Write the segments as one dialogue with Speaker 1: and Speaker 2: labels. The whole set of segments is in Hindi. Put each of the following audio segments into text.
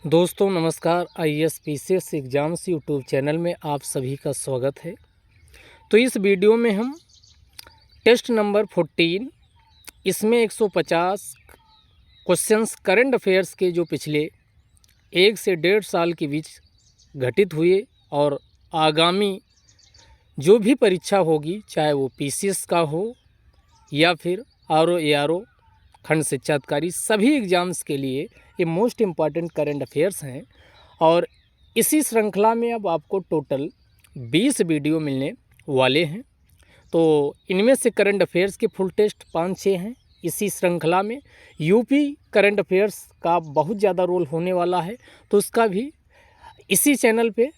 Speaker 1: दोस्तों नमस्कार। IAS PCS exams YouTube channel में आप सभी का स्वागत है। तो इस वीडियो में हम टेस्ट नंबर 14 इसमें 150 क्वेश्चंस करंट अफेयर्स के जो पिछले 1 से 1.5 साल के बीच घटित हुए और आगामी जो भी परीक्षा होगी, चाहे वो पीसीएस का हो या फिर आरओ एआरओ खंड शिक्षा अधिकारी, सभी एग्ज़ाम्स के लिए ये मोस्ट इम्पॉर्टेंट करंट अफेयर्स हैं। और इसी श्रृंखला में अब आपको टोटल 20 वीडियो मिलने वाले हैं। तो इनमें से करंट अफेयर्स के फुल टेस्ट 5-6 हैं। इसी श्रृंखला में यूपी करंट अफेयर्स का बहुत ज़्यादा रोल होने वाला है, तो उसका भी इसी चैनल पे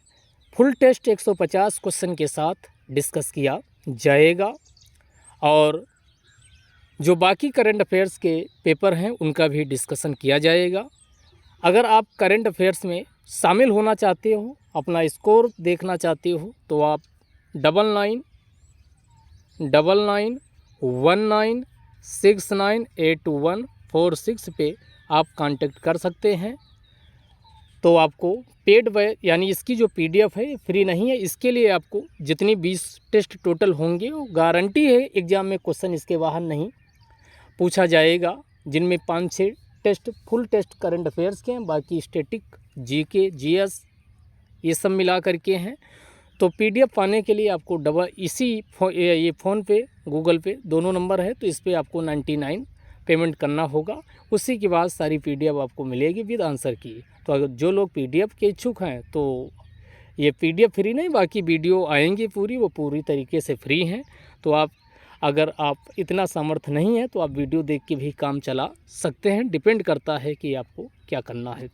Speaker 1: फुल टेस्ट 150 क्वेश्चन के साथ डिस्कस किया जाएगा। और जो बाकी करंट अफेयर्स के पेपर हैं उनका भी डिस्कशन किया जाएगा। अगर आप करंट अफेयर्स में शामिल होना चाहते हो, अपना स्कोर देखना चाहते हो, तो आप 999919698146 पे आप कांटेक्ट कर सकते हैं। तो आपको पेड यानी इसकी जो पीडीएफ है फ्री नहीं है। इसके लिए आपको जितनी 20 टेस्ट टोटल होंगे वो गारंटी है एग्ज़ाम में क्वेश्चन इसके बाहर नहीं पूछा जाएगा, जिनमें 5-6 test full test current affairs के हैं, बाकी स्टैटिक, जीके, जीएस ये सब मिला करके हैं। तो पीडीएफ पाने के लिए आपको ये फ़ोन पे गूगल पे दोनों नंबर है, तो इस पर आपको 99 पेमेंट करना होगा। उसी के बाद सारी पीडीएफ आपको मिलेगी विद आंसर की। तो अगर जो लोग पीडीएफ के इच्छुक हैं तो ये पीडीएफ फ्री नहीं, बाकी वीडियो आएंगी पूरी, वो पूरी तरीके से फ्री हैं। तो अगर आप इतना सामर्थ्य नहीं है तो आप वीडियो देख के भी काम चला सकते हैं, डिपेंड करता है कि आपको क्या करना है।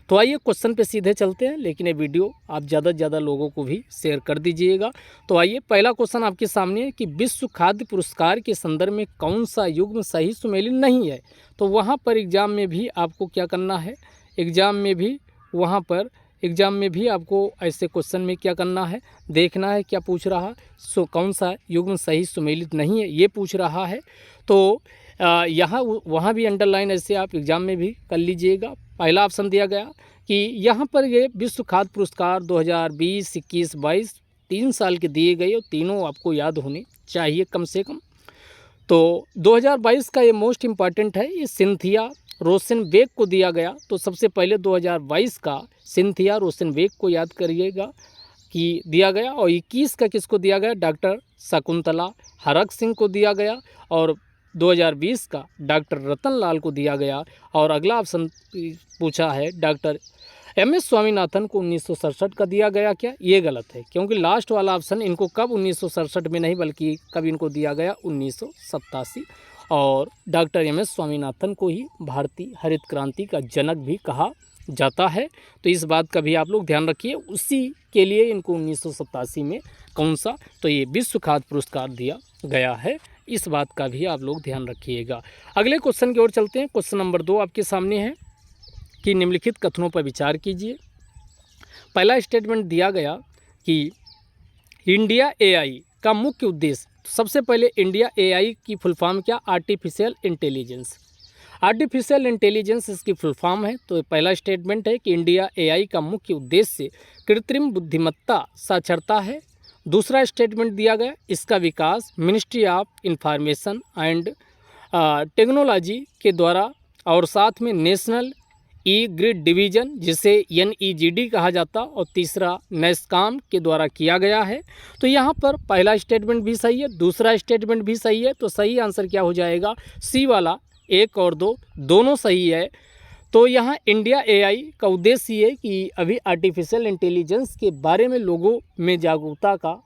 Speaker 1: तो आइए क्वेश्चन पे सीधे चलते हैं, लेकिन ये वीडियो आप ज़्यादा से ज़्यादा लोगों को भी शेयर कर दीजिएगा। तो आइए, पहला क्वेश्चन आपके सामने है कि विश्व खाद्य पुरस्कार के संदर्भ में कौन सा युग्म सही सुमेलित नहीं है। तो वहाँ पर एग्ज़ाम में भी आपको क्या करना है, एग्ज़ाम में भी आपको ऐसे क्वेश्चन में क्या करना है, देखना है क्या पूछ रहा है। कौन सा युग्म सही सुमेलित नहीं है ये पूछ रहा है। तो वहाँ भी अंडरलाइन ऐसे आप एग्ज़ाम में भी कर लीजिएगा। पहला ऑप्शन दिया गया कि यहाँ पर ये विश्व खाद्य पुरस्कार 2020, 21, 22 3 साल के दिए गए और तीनों आपको याद होने चाहिए कम से कम। तो 2022 का ये मोस्ट इम्पॉर्टेंट है, ये सिंथिया रोसेनबेक को दिया गया। तो सबसे पहले 2022 का सिंथिया रोसेनबेक को याद करिएगा कि दिया गया। और 21 का किसको दिया गया, डॉक्टर शकुंतला हरक सिंह को दिया गया। और 2020 का डॉक्टर रतन लाल को दिया गया। और अगला ऑप्शन पूछा है डॉक्टर MS स्वामीनाथन को 1967 का दिया गया। क्या ये गलत है, क्योंकि लास्ट वाला ऑप्शन इनको कब 1967 में नहीं बल्कि कब इनको दिया गया 1987। और डॉक्टर MS स्वामीनाथन को ही भारतीय हरित क्रांति का जनक भी कहा जाता है। तो इस बात का भी आप लोग ध्यान रखिए, उसी के लिए इनको 1987 में कौन सा, तो ये विश्व खाद्य पुरस्कार दिया गया है। इस बात का भी आप लोग ध्यान रखिएगा। अगले क्वेश्चन की ओर चलते हैं। क्वेश्चन नंबर 2 आपके सामने है कि निम्नलिखित कथनों पर विचार कीजिए। पहला स्टेटमेंट दिया गया कि इंडिया AI का मुख्य उद्देश्य, सबसे पहले इंडिया AI की फुल फॉर्म क्या, आर्टिफिशियल इंटेलिजेंस। आर्टिफिशियल इंटेलिजेंस इसकी फुल फॉर्म है। तो पहला स्टेटमेंट है कि इंडिया AI का मुख्य उद्देश्य कृत्रिम बुद्धिमत्ता साक्षरता है। दूसरा स्टेटमेंट दिया गया, इसका विकास ministry of information and technology के द्वारा और साथ में नेशनल ग्रिड डिवीज़न जिसे NEGD कहा जाता, और तीसरा नेस्कॉम के द्वारा किया गया है। तो यहाँ पर पहला स्टेटमेंट भी सही है, दूसरा स्टेटमेंट भी सही है। तो सही आंसर क्या हो जाएगा, सी वाला 1 और 2 दोनों सही है। तो यहाँ इंडिया AI का उद्देश्य ये कि अभी आर्टिफिशियल इंटेलिजेंस के बारे में लोगों में जागरूकता का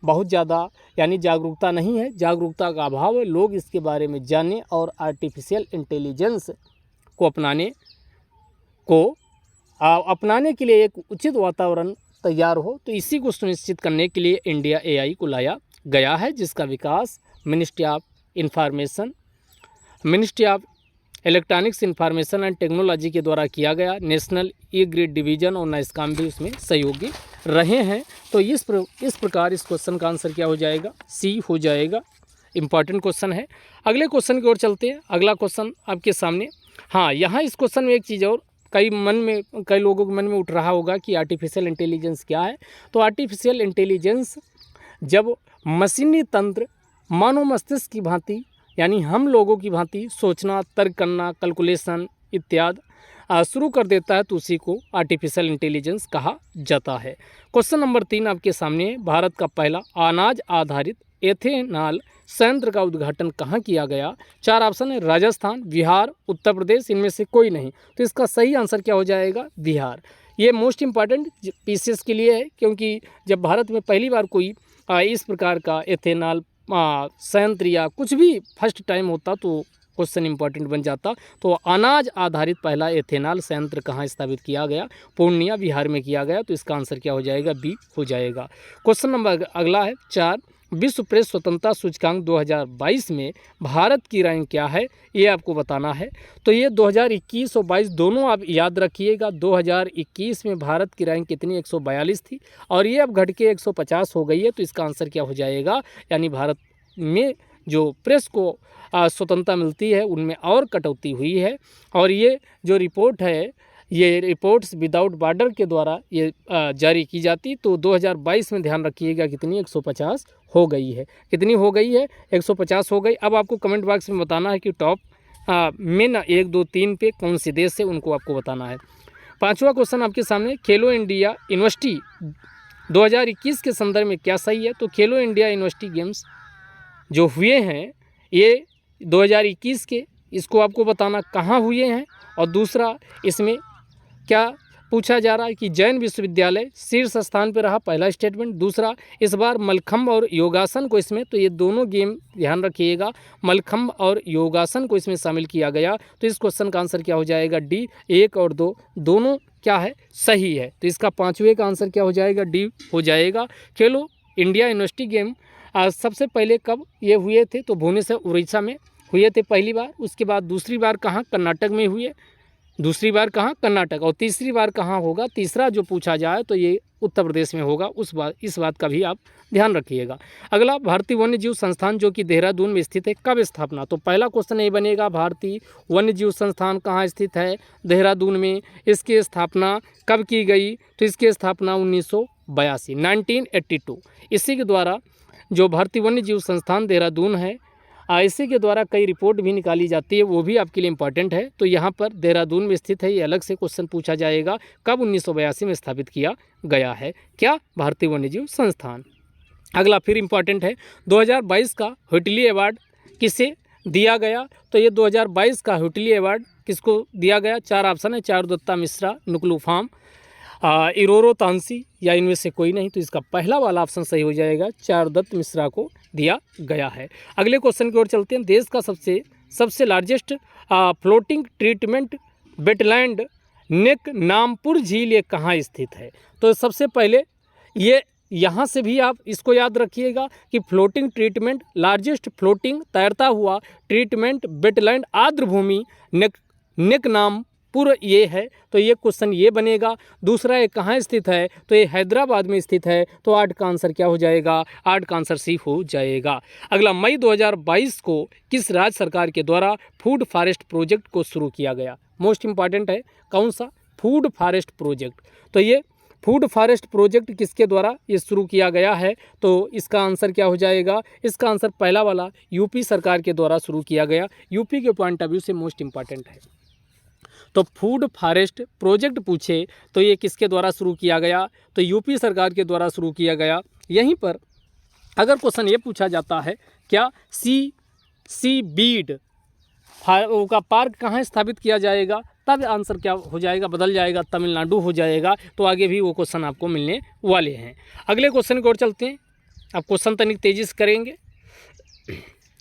Speaker 1: बहुत ज़्यादा, यानी जागरूकता नहीं है, जागरूकता का अभाव है। लोग इसके बारे में जानें और आर्टिफिशियल इंटेलिजेंस को अपनाने के लिए एक उचित वातावरण तैयार हो। तो इसी को सुनिश्चित करने के लिए इंडिया AI को लाया गया है, जिसका विकास ministry of electronics information and technology के द्वारा किया गया। नेशनल ग्रिड डिवीज़न और नेस्कॉम भी उसमें सहयोगी रहे हैं। तो इस प्रकार इस क्वेश्चन का आंसर क्या हो जाएगा, सी हो जाएगा। इंपॉर्टेंट क्वेश्चन है। अगले क्वेश्चन की ओर चलते हैं। अगला क्वेश्चन आपके सामने, हाँ यहाँ इस क्वेश्चन में एक चीज़ और कई लोगों के मन में उठ रहा होगा कि आर्टिफिशियल इंटेलिजेंस क्या है। तो आर्टिफिशियल इंटेलिजेंस जब मशीनी तंत्र मानव मस्तिष्क की भांति यानी हम लोगों की भांति सोचना, तर्क करना, कैलकुलेशन इत्यादि शुरू कर देता है तो उसी को आर्टिफिशियल इंटेलिजेंस कहा जाता है। क्वेश्चन नंबर 3 आपके सामने है, भारत का पहला अनाज आधारित एथेनॉल संयंत्र का उद्घाटन कहाँ किया गया? 4 ऑप्शन है, राजस्थान, बिहार, उत्तर प्रदेश, इनमें से कोई नहीं। तो इसका सही आंसर क्या हो जाएगा? बिहार। ये मोस्ट इम्पॉर्टेंट पीसीएस के लिए है, क्योंकि जब भारत में पहली बार कोई इस प्रकार का एथेनॉल संयंत्र या कुछ भी फर्स्ट टाइम होता तो क्वेश्चन इंपॉर्टेंट बन जाता। तो अनाज आधारित पहला एथेनॉल संयंत्र कहाँ स्थापित किया गया? पूर्णिया, बिहार में किया गया। तो इसका आंसर क्या हो जाएगा? बी हो जाएगा। क्वेश्चन नंबर अगला है 4, विश्व प्रेस स्वतंत्रता सूचकांक 2022 में भारत की रैंक क्या है? ये आपको बताना है। तो ये 2021 और 22 दोनों आप याद रखिएगा। 2021 में भारत की रैंक कितनी? 142 थी और ये अब घट के 150 हो गई है। तो इसका आंसर क्या हो जाएगा? यानी भारत में जो प्रेस को स्वतंत्रता मिलती है उनमें और कटौती हुई है। और ये जो रिपोर्ट है, ये रिपोर्ट्स विदाउट बॉर्डर के द्वारा ये जारी की जाती। तो 2022 में ध्यान रखिएगा कितनी? 150 हो गई है। कितनी हो गई है? 150 हो गई। अब आपको कमेंट बॉक्स में बताना है कि टॉप में ना 1, 2, 3 पे कौन से देश है, उनको आपको बताना है। 5वां क्वेश्चन आपके सामने, खेलो इंडिया यूनिवर्सिटी 2021 के संदर्भ में क्या सही है? तो खेलो इंडिया यूनिवर्सिटी गेम्स जो हुए हैं ये 2021 के, इसको आपको बताना कहाँ हुए हैं। और दूसरा इसमें क्या पूछा जा रहा है कि जैन विश्वविद्यालय शीर्ष स्थान पर रहा, पहला स्टेटमेंट। दूसरा, इस बार मलखम्ब और योगासन को इसमें, तो ये दोनों गेम ध्यान रखिएगा, मलखम्ब और योगासन को इसमें शामिल किया गया। तो इस क्वेश्चन का आंसर क्या हो जाएगा? डी। 1 और 2 दोनों क्या है? सही है। तो इसका 5वें का आंसर क्या हो जाएगा? डी हो जाएगा। खेलो इंडिया यूनिवर्सिटी गेम सबसे पहले कब ये हुए थे? तो भुवनेश्वर, उड़ीसा में हुए थे पहली बार। उसके बाद दूसरी बार कहाँ? कर्नाटक में हुए। दूसरी बार कहाँ? कर्नाटक। और तीसरी बार कहाँ होगा? तीसरा जो पूछा जाए तो ये उत्तर प्रदेश में होगा। इस बात का भी आप ध्यान रखिएगा। अगला, भारतीय वन्यजीव संस्थान जो कि देहरादून में स्थित है, कब स्थापना? तो पहला क्वेश्चन ये बनेगा, भारतीय वन्यजीव संस्थान कहाँ स्थित है? देहरादून में। इसकी स्थापना कब की गई? तो इसकी स्थापना 1982 1982। इसी के द्वारा जो भारतीय वन्यजीव संस्थान देहरादून है, इसी के द्वारा कई रिपोर्ट भी निकाली जाती है, वो भी आपके लिए इम्पॉर्टेंट है। तो यहाँ पर देहरादून में स्थित है, ये अलग से क्वेश्चन पूछा जाएगा, कब 1982 में स्थापित किया गया है क्या? भारतीय वन्यजीव संस्थान। अगला फिर इम्पॉर्टेंट है, 2022 का हुइटली अवार्ड किसे दिया गया? तो ये 2022 का हुइटली अवार्ड किसको दिया गया? 4 ऑप्शन है, चारुदत्ता मिश्रा, नुकलू फार्म, इरोरो तांसी या इनमें से कोई नहीं। तो इसका पहला वाला ऑप्शन सही हो जाएगा, चारुदत्त मिश्रा को दिया गया है। अगले क्वेश्चन की ओर चलते हैं। देश का सबसे लार्जेस्ट फ्लोटिंग ट्रीटमेंट वेटलैंड नेक नामपुर झील ये कहाँ स्थित है? तो सबसे पहले ये यहाँ से भी आप इसको याद रखिएगा कि फ्लोटिंग ट्रीटमेंट, लार्जेस्ट फ्लोटिंग तैरता हुआ ट्रीटमेंट वेटलैंड आर्द्रभूमि नेक नामपुर ये है। तो ये क्वेश्चन ये बनेगा। दूसरा, ये कहाँ स्थित है? तो ये हैदराबाद में स्थित है। तो 8 का आंसर क्या हो जाएगा? 8 का आंसर सी हो जाएगा। अगला, मई 2022 को किस राज्य सरकार के द्वारा फूड फॉरेस्ट प्रोजेक्ट को शुरू किया गया? मोस्ट इंपॉर्टेंट है, कौन सा? Food forest project. तो ये फूड फॉरेस्ट प्रोजेक्ट किसके द्वारा ये शुरू किया गया है? तो इसका आंसर क्या हो जाएगा? इसका आंसर पहला वाला यूपी सरकार के द्वारा शुरू किया गया। यूपी के पॉइंट ऑफ व्यू से मोस्ट इंपॉर्टेंट है। तो फूड फॉरेस्ट प्रोजेक्ट पूछे तो ये किसके द्वारा शुरू किया गया? तो यूपी सरकार के द्वारा शुरू किया गया। यहीं पर अगर क्वेश्चन ये पूछा जाता है, क्या सी बीड का पार्क कहाँ स्थापित किया जाएगा? तब आंसर क्या हो जाएगा? बदल जाएगा, तमिलनाडु हो जाएगा। तो आगे भी वो क्वेश्चन आपको मिलने वाले हैं। अगले क्वेश्चन की ओर चलते हैं। अब क्वेश्चन तनिक तेजी से करेंगे।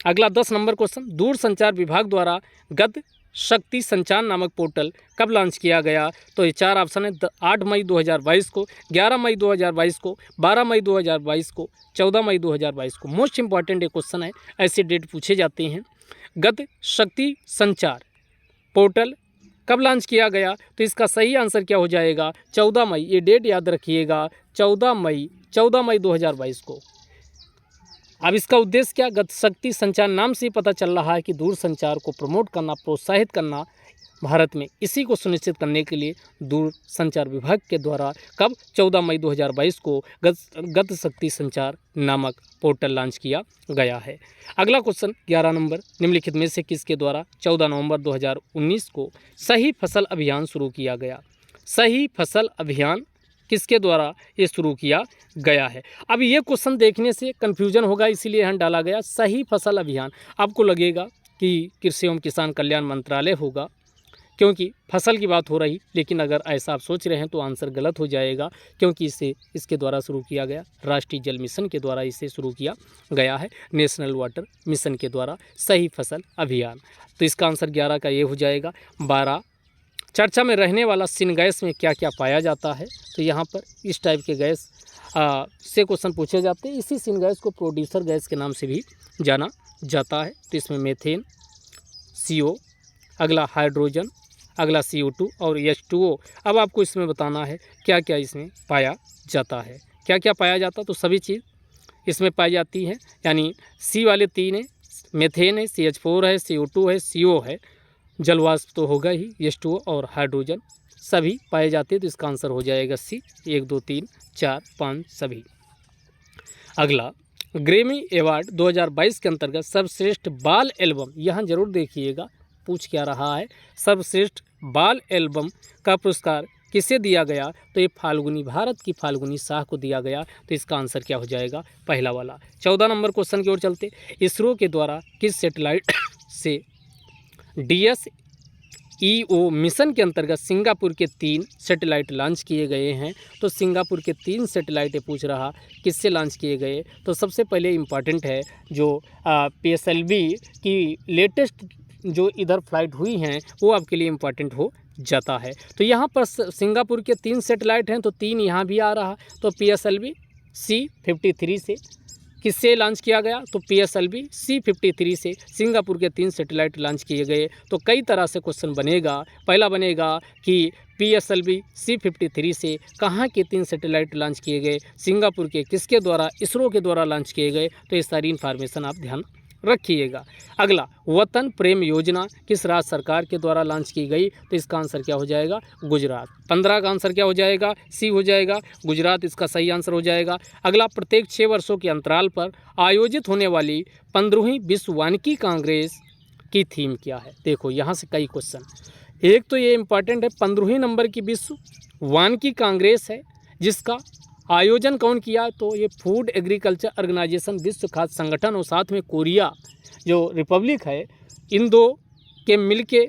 Speaker 1: अगला 10 नंबर क्वेश्चन, दूरसंचार विभाग द्वारा गत शक्ति संचार नामक पोर्टल कब लॉन्च किया गया? तो ये 4 ऑप्शन है, 8 मई 2022 को, 11 मई 2022 को, 12 मई 2022 को, 14 मई 2022 को। मोस्ट इंपॉर्टेंट ये क्वेश्चन है, ऐसे डेट पूछे जाते हैं। गत शक्ति संचार पोर्टल कब लॉन्च किया गया? तो इसका सही आंसर क्या हो जाएगा? 14 मई। ये डेट याद रखिएगा, 14 मई 2022 को। अब इसका उद्देश्य क्या? गत शक्ति संचार नाम से पता चल रहा है कि दूर संचार को प्रमोट करना, प्रोत्साहित करना भारत में। इसी को सुनिश्चित करने के लिए दूरसंचार विभाग के द्वारा कब 14 मई 2022 को गति शक्ति संचार नामक पोर्टल लॉन्च किया गया है। अगला क्वेश्चन 11 नंबर, निम्नलिखित में से किसके द्वारा 14 नवंबर 2019 को सही फसल अभियान शुरू किया गया? सही फसल अभियान किसके द्वारा ये शुरू किया गया है? अब ये क्वेश्चन देखने से कन्फ्यूजन होगा, इसीलिए यहाँ डाला गया सही फसल अभियान। आपको लगेगा कि कृषि एवं किसान कल्याण मंत्रालय होगा, क्योंकि फसल की बात हो रही, लेकिन अगर ऐसा आप सोच रहे हैं तो आंसर गलत हो जाएगा, क्योंकि इसके द्वारा शुरू किया गया राष्ट्रीय जल मिशन के द्वारा इसे शुरू किया गया है, नेशनल वाटर मिशन के द्वारा सही फसल अभियान। तो इसका आंसर 11 का ये हो जाएगा। 12, चर्चा में रहने वाला सिनगैस में क्या क्या पाया जाता है? तो यहाँ पर इस टाइप के गैस से क्वेश्चन पूछे जाते हैं। इसी सिनगैस को प्रोड्यूसर गैस के नाम से भी जाना जाता है। तो इसमें मेथेन, CO, अगला हाइड्रोजन, अगला CO2 और H2O। अब आपको इसमें बताना है क्या क्या इसमें पाया जाता है। क्या क्या पाया जाता है? तो सभी चीज़ इसमें पाई जाती है, यानी C वाले 3 है, मेथेन है, CH4 है, CO2 है, CO है, जलवाष्प तो होगा ही, H2O और हाइड्रोजन सभी पाए जाते हैं। तो इसका आंसर हो जाएगा C, 1, 2, 3, 4, 5 सभी। अगला ग्रैमी अवार्ड 2022 के अंतर्गत सर्वश्रेष्ठ बाल एल्बम, यहाँ जरूर देखिएगा पूछ क्या रहा है, सर्वश्रेष्ठ बाल एल्बम का पुरस्कार किसे दिया गया? तो ये फाल्गुनी, भारत की फाल्गुनी शाह को दिया गया। तो इसका आंसर क्या हो जाएगा? पहला वाला। 14 नंबर क्वेश्चन की ओर चलते। इसरो के द्वारा किस सैटेलाइट से DSEO मिशन के अंतर्गत सिंगापुर के 3 सैटेलाइट लॉन्च किए गए हैं? तो सिंगापुर के 3 सैटेलाइट पूछ रहा किससे लॉन्च किए गए? तो सबसे पहले इम्पॉर्टेंट है जो PSLV की लेटेस्ट जो इधर फ्लाइट हुई हैं वो आपके लिए इम्पॉर्टेंट हो जाता है। तो यहाँ पर सिंगापुर के 3 सैटेलाइट हैं, तो 3 यहाँ भी आ रहा। तो PSLV C-53 से किससे लॉन्च किया गया? तो PSLV C-53 से सिंगापुर के 3 सैटेलाइट लॉन्च किए गए। तो कई तरह से क्वेश्चन बनेगा। पहला बनेगा कि PSLV C-53 से कहाँ के 3 सैटेलाइट लॉन्च किए गए, सिंगापुर के किसके द्वारा, इसरो के द्वारा लॉन्च किए गए। तो ये सारी इन्फॉर्मेशन आप ध्यान रखिएगा। अगला वतन प्रेम योजना किस राज्य सरकार के द्वारा लॉन्च की गई? तो इसका आंसर क्या हो जाएगा? गुजरात। 15 का आंसर क्या हो जाएगा? C हो जाएगा, गुजरात इसका सही आंसर हो जाएगा। अगला प्रत्येक 6 वर्षों के अंतराल पर आयोजित होने वाली 15वीं विश्व वानिकी कांग्रेस की थीम क्या है? देखो यहाँ से कई क्वेश्चन, एक तो ये इंपॉर्टेंट है, 15वीं नंबर की विश्व वानिकी कांग्रेस है, जिसका आयोजन कौन किया? तो ये फूड एग्रीकल्चर ऑर्गेनाइजेशन, विश्व खाद्य संगठन और साथ में कोरिया जो रिपब्लिक है, इन दो के मिलके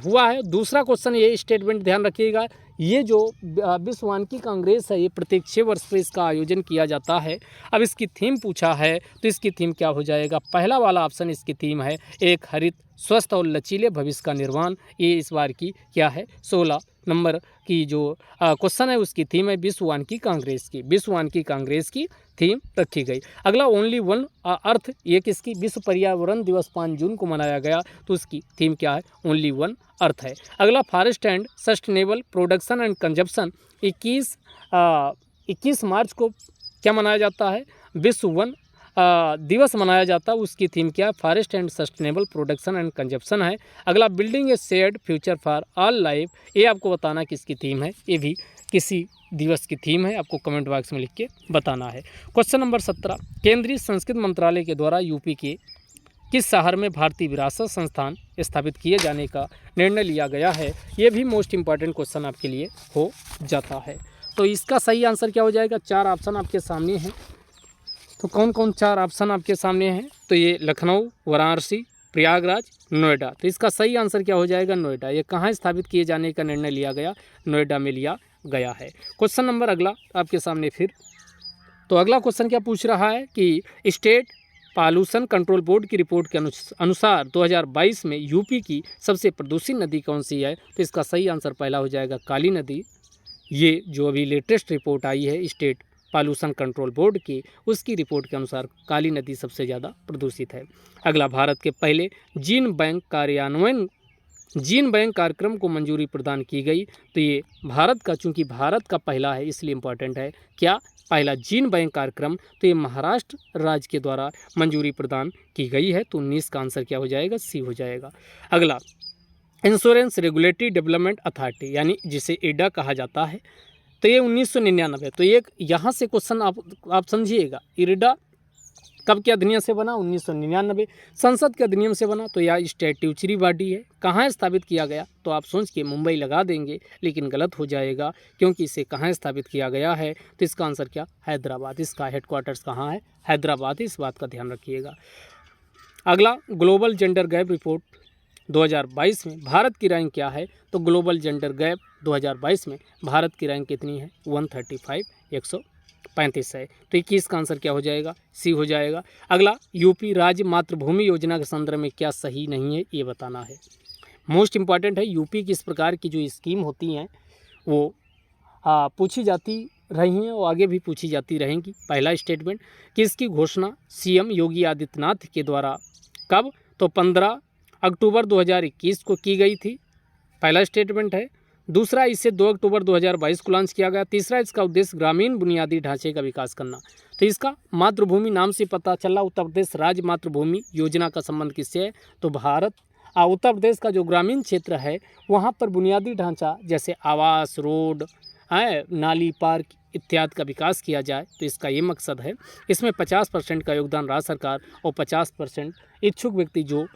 Speaker 1: हुआ है। दूसरा क्वेश्चन ये स्टेटमेंट ध्यान रखिएगा, ये जो विश्व वानिकी कांग्रेस है ये प्रत्येक 6 वर्ष पर इसका आयोजन किया जाता है। अब इसकी थीम पूछा है तो इसकी थीम क्या हो जाएगा? पहला वाला ऑप्शन इसकी थीम है एक हरित स्वस्थ और लचीले भविष्य का निर्माण। ये इस बार की क्या है? 16 नंबर की जो क्वेश्चन है उसकी थीम है विश्व वानिकी कांग्रेस की, विश्व वानिकी कांग्रेस की थीम रखी गई। अगला ओनली वन अर्थ, ये किसकी? विश्व पर्यावरण दिवस 5 जून को मनाया गया, तो उसकी थीम क्या है? ओनली वन अर्थ है। अगला forest and sustainable production and consumption 21 मार्च को क्या मनाया जाता है? विश्व वन दिवस मनाया जाता है, उसकी थीम क्या है? Forest and sustainable production and consumption है। अगला building A shared future for all life, ये आपको बताना किसकी थीम है, ये भी किसी दिवस की थीम है, आपको कमेंट बॉक्स में लिख के बताना है। क्वेश्चन नंबर 17, केंद्रीय संस्कृति मंत्रालय के द्वारा यूपी के किस शहर में भारतीय विरासत संस्थान स्थापित किए जाने का निर्णय लिया गया है? ये भी मोस्ट इंपॉर्टेंट क्वेश्चन आपके लिए हो जाता है। तो इसका सही आंसर क्या हो जाएगा? 4 ऑप्शन आपके सामने हैं। तो कौन कौन 4 ऑप्शन आपके सामने हैं? तो ये लखनऊ, वाराणसी, प्रयागराज, नोएडा। तो इसका सही आंसर क्या हो जाएगा? नोएडा। ये कहाँ स्थापित किए जाने का निर्णय लिया गया? नोएडा में लिया गया है। क्वेश्चन नंबर अगला आपके सामने फिर, तो अगला क्वेश्चन क्या पूछ रहा है कि स्टेट पॉल्यूशन कंट्रोल बोर्ड की रिपोर्ट के अनुसार 2022 में यूपी की सबसे प्रदूषित नदी कौन सी है? तो इसका सही आंसर पहला हो जाएगा काली नदी। ये जो अभी लेटेस्ट रिपोर्ट आई है स्टेट पॉल्यूशन कंट्रोल बोर्ड की, उसकी रिपोर्ट के अनुसार काली नदी सबसे ज़्यादा प्रदूषित है। अगला भारत के पहले जीन बैंक कार्यक्रम को मंजूरी प्रदान की गई। तो ये भारत का, चूंकि भारत का पहला है इसलिए इम्पॉर्टेंट है, क्या? पहला जीन बैंक कार्यक्रम। तो ये महाराष्ट्र राज्य के द्वारा मंजूरी प्रदान की गई है। तो 19 का आंसर क्या हो जाएगा? C हो जाएगा। अगला इंश्योरेंस रेगुलेटरी डेवलपमेंट अथॉरिटी यानी जिसे एडा कहा जाता है। तो ये 1999, तो एक यहाँ से क्वेश्चन आप समझिएगा, इरडा कब के अधिनियम से बना? 1999। संसद के अधिनियम से बना, तो यह स्टैट्यूटरी बॉडी है। कहाँ स्थापित किया गया? तो आप सोच के मुंबई लगा देंगे, लेकिन गलत हो जाएगा, क्योंकि इसे कहाँ स्थापित किया गया है? तो इसका आंसर क्या? हैदराबाद। इसका हेडक्वार्टर्स कहाँ है? हैदराबाद। इस बात का ध्यान रखिएगा। अगला, ग्लोबल जेंडर गैप रिपोर्ट 2022 में भारत की रैंक क्या है? तो ग्लोबल जेंडर गैप 2022 में भारत की रैंक कितनी है? 135, 135 है। तो 21 का आंसर क्या हो जाएगा? सी हो जाएगा। अगला, यूपी राज्य मातृभूमि योजना के संदर्भ में क्या सही नहीं है, ये बताना है। मोस्ट इंपॉर्टेंट है। यूपी की इस प्रकार की जो स्कीम होती हैं वो पूछी जाती रही हैं और आगे भी पूछी जाती रहेंगी। पहला स्टेटमेंट कि इसकी घोषणा सीएम योगी आदित्यनाथ के द्वारा कब? तो 15 अक्टूबर 2021 को की गई थी। पहला स्टेटमेंट है। दूसरा, इसे 2 अक्टूबर 2022 को लॉन्च किया गया। तीसरा, इसका उद्देश्य ग्रामीण बुनियादी ढांचे का विकास करना। तो इसका मातृभूमि नाम से पता चला उत्तर प्रदेश राज्य मातृभूमि योजना का संबंध किससे है? तो उत्तर प्रदेश का जो ग्रामीण क्षेत्र है वहाँ पर बुनियादी ढांचा जैसे आवास, रोड, नाली, पार्क इत्यादि का विकास किया जाए, तो इसका ये मकसद है। इसमें 50% का योगदान राज्य सरकार और 50% इच्छुक व्यक्ति जो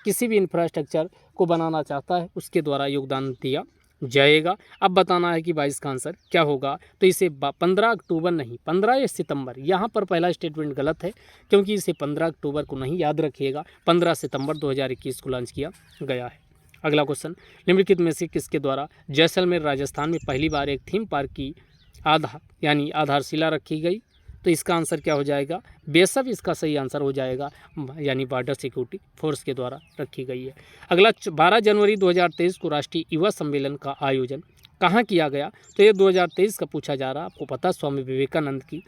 Speaker 1: किसी भी इंफ्रास्ट्रक्चर को बनाना चाहता है उसके द्वारा योगदान दिया जाएगा। अब बताना है कि 22 का आंसर क्या होगा। तो इसे 15 अक्टूबर नहीं, 15 सितंबर, यहाँ पर पहला स्टेटमेंट गलत है, क्योंकि इसे 15 अक्टूबर को नहीं, याद रखिएगा 15 सितंबर 2021 को लॉन्च किया गया है। अगला क्वेश्चन, निम्नलिखित में से किसके द्वारा जैसलमेर राजस्थान में पहली बार एक थीम पार्क की आधारशिला रखी गई? तो इसका आंसर क्या हो जाएगा? बेशक इसका सही आंसर हो जाएगा, यानी बॉर्डर सिक्योरिटी फोर्स के द्वारा रखी गई है। अगला, 12 जनवरी 2023 को राष्ट्रीय युवा सम्मेलन का आयोजन कहाँ किया गया? तो ये 2023 का पूछा जा रहा है। आपको पता, स्वामी विवेकानंद की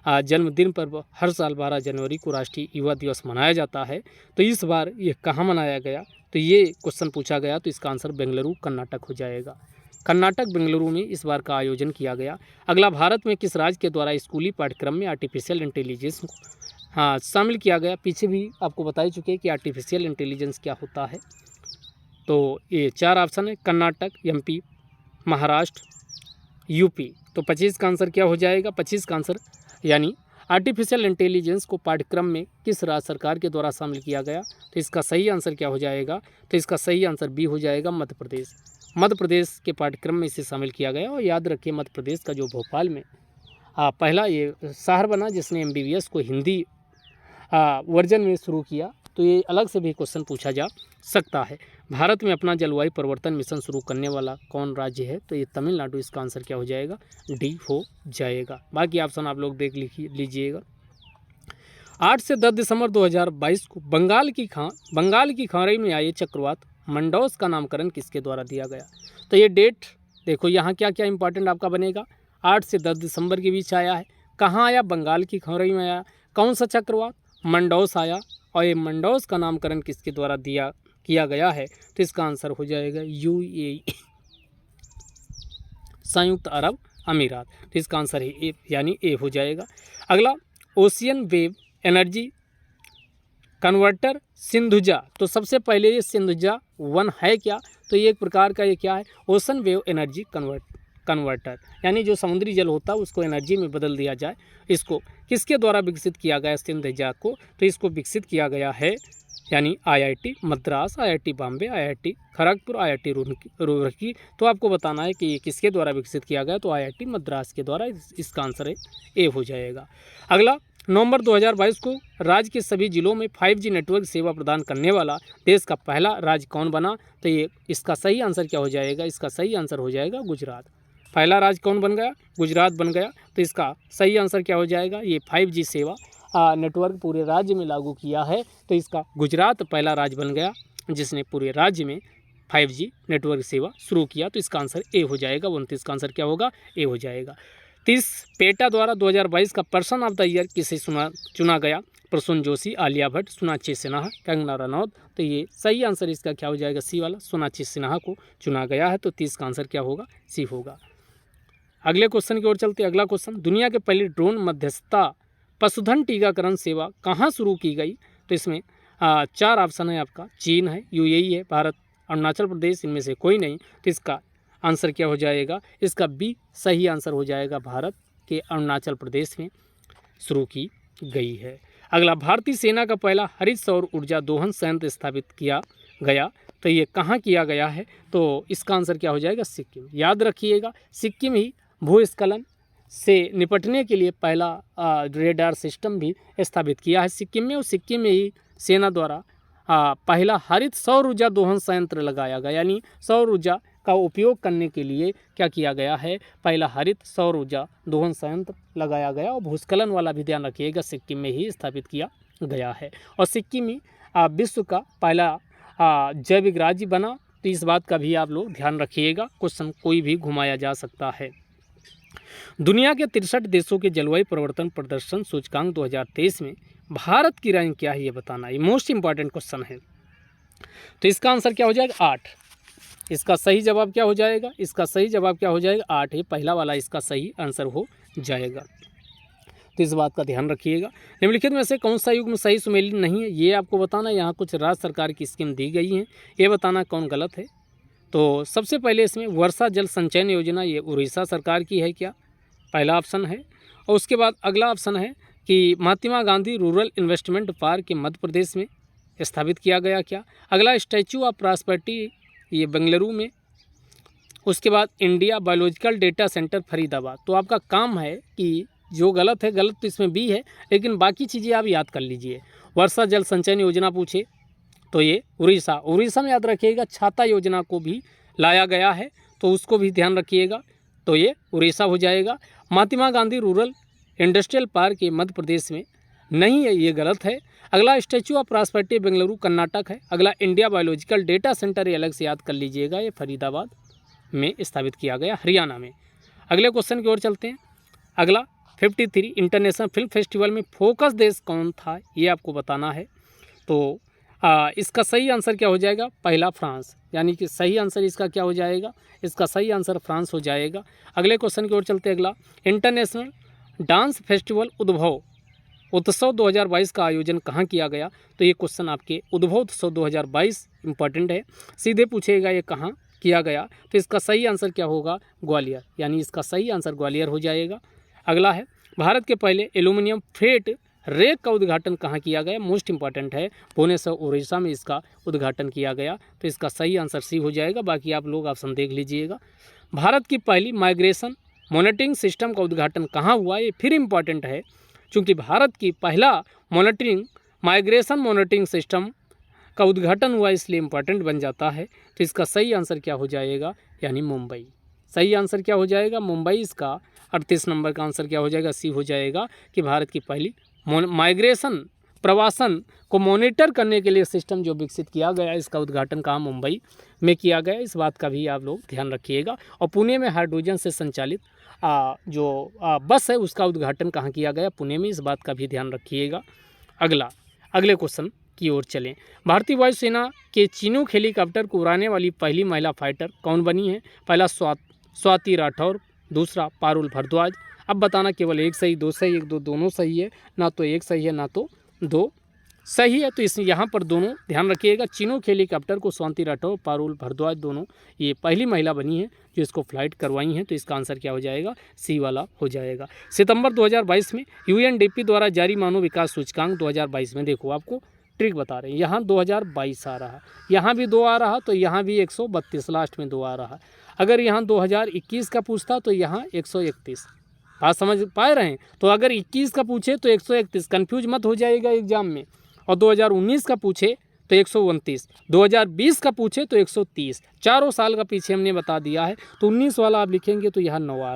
Speaker 1: जन्मदिन पर हर साल 12 जनवरी को राष्ट्रीय युवा दिवस मनाया जाता है। तो इस बार ये कहाँ मनाया गया? तो ये क्वेश्चन पूछा गया, तो इसका आंसर बेंगलुरु, कर्नाटक हो जाएगा। कर्नाटक, बेंगलुरु में इस बार का आयोजन किया गया। अगला, भारत में किस राज्य के द्वारा स्कूली पाठ्यक्रम में आर्टिफिशियल इंटेलिजेंस को शामिल किया गया? पीछे भी आपको बता ही चुके हैं कि आर्टिफिशियल इंटेलिजेंस क्या होता है। तो ये 4 ऑप्शन है, कर्नाटक, एमपी, महाराष्ट्र, यूपी। तो 25 का आंसर क्या हो जाएगा? 25 का आंसर यानी आर्टिफिशियल इंटेलिजेंस को पाठ्यक्रम में किस राज्य सरकार के द्वारा शामिल किया गया? तो इसका सही आंसर क्या हो जाएगा? तो इसका सही आंसर बी हो जाएगा, मध्य प्रदेश। मध्य प्रदेश के पाठ्यक्रम में इसे शामिल किया गया। और याद रखिए, मध्य प्रदेश का जो भोपाल में पहला ये शहर बना जिसने MBBS को हिंदी वर्जन में शुरू किया। तो ये अलग से भी क्वेश्चन पूछा जा सकता है। भारत में अपना जलवायु परिवर्तन मिशन शुरू करने वाला कौन राज्य है? तो ये तमिलनाडु। इसका आंसर क्या हो जाएगा? डी हो जाएगा। बाकी ऑप्शन आप लोग देख लीजिएगा। 8 से 10 दिसंबर 2022 को बंगाल की खाड़ी में आए चक्रवात मंडौस का नामकरण किसके द्वारा दिया गया? तो ये डेट देखो, यहाँ क्या क्या इंपॉर्टेंट आपका बनेगा। 8 से 10 दिसंबर के बीच आया है। कहाँ आया? बंगाल की खाड़ी में आया। कौन सा चक्रवात? मंडौस आया। और ये मंडौस का नामकरण किसके द्वारा किया गया है? तो इसका आंसर हो जाएगा UAE, संयुक्त अरब अमीरात। तो इसका आंसर है ए, यानी ए हो जाएगा। अगला, ocean wave energy converter Sindhuja. तो सबसे पहले ये सिंधुजा 1 है क्या? तो ये एक प्रकार का ये क्या है? ओशन वेव एनर्जी कन्वर्टर, यानी जो समुद्री जल होता है उसको एनर्जी में बदल दिया जाए। इसको किसके द्वारा विकसित किया गया सिंधुजा को? तो इसको विकसित किया गया है यानी IIT Madras, IIT Bombay, IIT Kharagpur, IIT Roorkee. तो आपको बताना है कि ये किसके द्वारा विकसित किया गया? तो IIT मद्रास के द्वारा। इसका आंसर है ए हो जाएगा। अगला, नवंबर 2022 को राज्य के सभी जिलों में 5G नेटवर्क सेवा प्रदान करने वाला देश का पहला राज्य कौन बना? तो ये इसका सही आंसर क्या हो जाएगा? इसका सही आंसर हो जाएगा गुजरात। पहला राज्य कौन बन गया? गुजरात बन गया। तो इसका सही आंसर क्या हो जाएगा? ये 5G सेवा नेटवर्क पूरे राज्य में लागू किया है। तो इसका गुजरात पहला राज्य बन गया जिसने पूरे राज्य में 5G नेटवर्क सेवा शुरू किया। तो इसका आंसर ए हो जाएगा। 29 का आंसर क्या होगा? ए हो जाएगा। 30, पेटा द्वारा 2022 का पर्सन ऑफ द ईयर किसे चुना गया? प्रसून जोशी, आलिया भट्ट, सोनाक्षी सिन्हा, कंगना रनौत। तो ये सही आंसर इसका क्या हो जाएगा? सी वाला, सोनाक्षी सिन्हा को चुना गया है। तो 30 का आंसर क्या होगा? सी होगा। अगले क्वेश्चन की ओर चलते। अगला क्वेश्चन, दुनिया के पहले ड्रोन मध्यस्थता पशुधन टीकाकरण सेवा कहाँ शुरू की गई? तो इसमें 4 ऑप्शन है आपका। चीन है, UAE है, भारत अरुणाचल प्रदेश इनमें से कोई नहीं। तो इसका आंसर क्या हो जाएगा, इसका बी सही आंसर हो जाएगा, भारत के अरुणाचल प्रदेश में शुरू की गई है। अगला, भारतीय सेना का पहला हरित सौर ऊर्जा दोहन संयंत्र स्थापित किया गया, तो ये कहाँ किया गया है, तो इसका आंसर क्या हो जाएगा, सिक्किम। याद रखिएगा, सिक्किम ही भूस्खलन से निपटने के लिए पहला रेडार सिस्टम भी स्थापित किया है सिक्किम में, और सिक्किम में ही सेना द्वारा पहला हरित सौर ऊर्जा दोहन संयंत्र लगाया गया, यानी सौर ऊर्जा का उपयोग करने के लिए क्या किया गया है, पहला हरित सौर ऊर्जा दोहन संयंत्र लगाया गया। और भूस्खलन वाला भी ध्यान रखिएगा, सिक्किम में ही स्थापित किया गया है। और सिक्किम ही विश्व का पहला जैविक राज्य बना, तो इस बात का भी आप लोग ध्यान रखिएगा, क्वेश्चन कोई भी घुमाया जा सकता है। दुनिया के 63 देशों के जलवायु परिवर्तन प्रदर्शन सूचकांक 2023 में भारत की रैंक क्या है, ये बताना, ये मोस्ट इंपॉर्टेंट क्वेश्चन है। तो इसका आंसर क्या हो जाएगा, 8। इसका सही जवाब क्या हो जाएगा, इसका सही जवाब क्या हो जाएगा, 8 है, पहला वाला इसका सही आंसर हो जाएगा। तो इस बात का ध्यान रखिएगा। निम्नलिखित में से कौन सा युग्म सही सुमेलित नहीं है, ये आपको बताना। यहाँ कुछ राज्य सरकार की स्कीम दी गई हैं, ये बताना कौन गलत है। तो सबसे पहले इसमें वर्षा जल संचयन योजना, ये उड़ीसा सरकार की है क्या, पहला ऑप्शन है। और उसके बाद अगला ऑप्शन है कि Mahatma Gandhi rural investment park Madhya Pradesh में स्थापित किया गया क्या। अगला, स्टैचू ऑफ प्रॉस्पेरिटी, ये बेंगलुरु में। उसके बाद India biological data centre Faridabad. तो आपका काम है कि जो गलत है, गलत तो इसमें भी है, लेकिन बाकी चीज़ें आप याद कर लीजिए। वर्षा जल संचयन योजना पूछे तो ये उड़ीसा में याद रखिएगा। छाता योजना को भी लाया गया है, तो उसको भी ध्यान रखिएगा, तो ये उड़ीसा हो जाएगा। Mahatma Gandhi rural industrial park ये मध्य प्रदेश में नहीं है, ये गलत है। अगला, statue of prosperity Bengaluru Karnataka है। अगला, इंडिया बायोलॉजिकल डेटा सेंटर, ये अलग से याद कर लीजिएगा, ये फरीदाबाद में स्थापित किया गया, हरियाणा में। अगले क्वेश्चन की ओर चलते हैं। अगला, 53 इंटरनेशनल फिल्म फेस्टिवल में फोकस देश कौन था, ये आपको बताना है। तो इसका सही आंसर क्या हो जाएगा, पहला फ्रांस, यानी कि सही आंसर इसका क्या हो जाएगा, इसका सही आंसर फ्रांस हो जाएगा। अगले क्वेश्चन की ओर चलते हैं। अगला, इंटरनेशनल डांस फेस्टिवल उत्सव 2022 का आयोजन कहाँ किया गया, तो ये क्वेश्चन आपके उद्भव उत्सव 2022 इंपॉर्टेंट है, सीधे पूछेगा ये कहाँ किया गया। तो इसका सही आंसर क्या होगा, ग्वालियर, यानी इसका सही आंसर ग्वालियर हो जाएगा। अगला है, भारत के पहले एल्यूमिनियम फ्रेट रेक का उद्घाटन कहाँ किया गया, मोस्ट इंपॉर्टेंट है, भुवनेश्वर उड़ीसा में इसका उद्घाटन किया गया। तो इसका सही आंसर सी हो जाएगा, बाकी आप लोग ऑप्शन देख लीजिएगा। भारत की पहली माइग्रेशन मॉनिटरिंग सिस्टम का उद्घाटन कहाँ हुआ, ये फिर इंपॉर्टेंट है, क्योंकि भारत की पहला माइग्रेशन मॉनिटरिंग सिस्टम का उद्घाटन हुआ, इसलिए इंपॉर्टेंट बन जाता है। तो इसका सही आंसर क्या हो जाएगा, यानी मुंबई। सही आंसर क्या हो जाएगा, मुंबई। इसका 38 नंबर का आंसर क्या हो जाएगा, सी हो जाएगा, कि भारत की पहली माइग्रेशन प्रवासन को मॉनिटर करने के लिए सिस्टम जो विकसित किया गया, इसका उद्घाटन कहाँ, मुंबई में किया गया। इस बात का भी आप लोग ध्यान रखिएगा। और पुणे में हाइड्रोजन से संचालित बस है, उसका उद्घाटन कहाँ किया गया, पुणे में, इस बात का भी ध्यान रखिएगा। अगले क्वेश्चन की ओर चलें। भारतीय वायुसेना के चिनूक हेलीकॉप्टर को उड़ाने वाली पहली महिला फाइटर कौन बनी है, पहला स्वाति राठौर, दूसरा पारुल भारद्वाज। अब बताना केवल एक सही, दो सही, एक दो दोनों सही है, ना तो एक सही है ना तो दो सही है। तो इस यहाँ पर दोनों ध्यान रखिएगा। चिनूक हेलीकॉप्टर को स्वाति राठौर, पारुल भारद्वाज दोनों ये पहली महिला बनी है जो इसको फ्लाइट करवाई हैं। तो इसका आंसर क्या हो जाएगा, सी वाला हो जाएगा। सितंबर 2022 में UNDP द्वारा जारी मानव विकास सूचकांक 2022 में, देखो आपको ट्रिक बता रहे हैं, यहाँ 2022 आ रहा, यहाँ भी 2 आ रहा, तो यहाँ भी 132 लास्ट में 2 आ रहा। अगर यहाँ 2021 का पूछता तो यहाँ 131, बात समझ पा रहे हैं। तो अगर 21 का पूछे तो 131, कन्फ्यूज मत हो जाएगा एग्जाम में। और 2019 का पूछे तो 129, 2020 का पूछे तो 130, चारों साल का पीछे हमने बता दिया है। तो 19 वाला आप लिखेंगे तो यहाँ 9 आ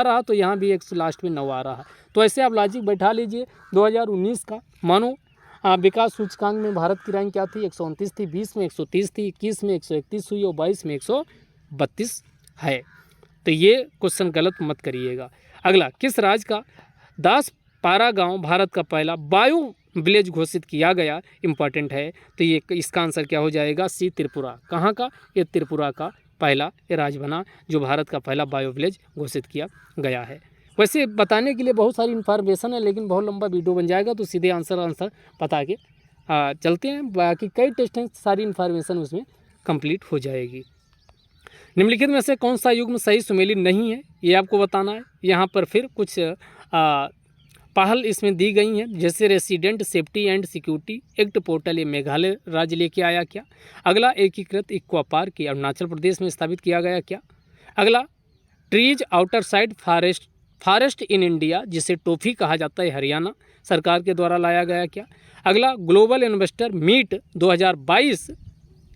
Speaker 1: रहा, तो यहाँ भी 100 लास्ट में 9 आ रहा। तो ऐसे आप लॉजिक बैठा लीजिए। 2019 का मानो विकास सूचकांक में भारत की रैंक क्या थी, 129 थी, 20 में 130 थी, 21 में 131 हुई और 22 में 132 है। तो ये क्वेश्चन गलत मत करिएगा। अगला, किस राज्य का दासपारा गांव भारत का पहला बायो विलेज घोषित किया गया, इंपॉर्टेंट है। तो ये इसका आंसर क्या हो जाएगा, सी त्रिपुरा। कहाँ का, ये त्रिपुरा का पहला ये राज्य बना जो भारत का पहला बायो विलेज घोषित किया गया है। वैसे बताने के लिए बहुत सारी इन्फॉर्मेशन है, लेकिन बहुत लंबा वीडियो बन जाएगा, तो सीधे आंसर बता के चलते हैं। बाकी कई टेस्ट हैं, सारी इन्फॉर्मेशन उसमें कंप्लीट हो जाएगी। निम्नलिखित में से कौन सा युग्म सही सुमेलित नहीं है, ये आपको बताना है। यहाँ पर फिर कुछ पहल इसमें दी गई हैं, जैसे resident safety and security act portal, ये मेघालय राज्य लेके आया क्या। अगला, एकीकृत एक्वा पार्क, ये अरुणाचल प्रदेश में स्थापित किया गया क्या। अगला, trees outer side forest in India, जिसे टोफी कहा जाता है, हरियाणा सरकार के द्वारा लाया गया क्या। अगला, ग्लोबल इन्वेस्टर मीट 2022,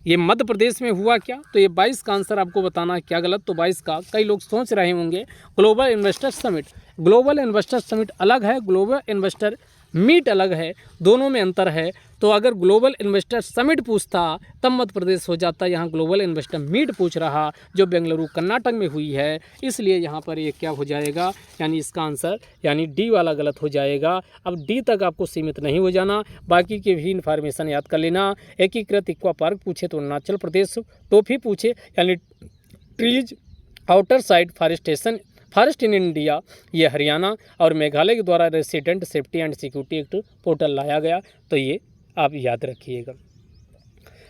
Speaker 1: ये मध्य प्रदेश में हुआ क्या। तो ये 22 का आंसर आपको बताना है क्या गलत। तो 22 का, कई लोग सोच रहे होंगे global investor summit, global investor summit अलग है, ग्लोबल इन्वेस्टर मीट अलग है, दोनों में अंतर है। तो अगर ग्लोबल इन्वेस्टर समिट पूछता तब मध्य प्रदेश हो जाता, यहाँ ग्लोबल इन्वेस्टर मीट पूछ रहा जो बेंगलुरु कर्नाटक में हुई है, इसलिए यहाँ पर ये क्या हो जाएगा, यानी इसका आंसर यानी डी वाला गलत हो जाएगा। अब डी तक आपको सीमित नहीं हो जाना, बाकी की भी इन्फॉर्मेशन याद कर लेना। एकीकृत एक्वा पार्क पूछे तो अरुणाचल प्रदेश, टोफी पूछे यानी trees outer side forest in India, ये हरियाणा, और मेघालय के द्वारा resident safety and security act portal लाया गया, तो ये आप याद रखिएगा।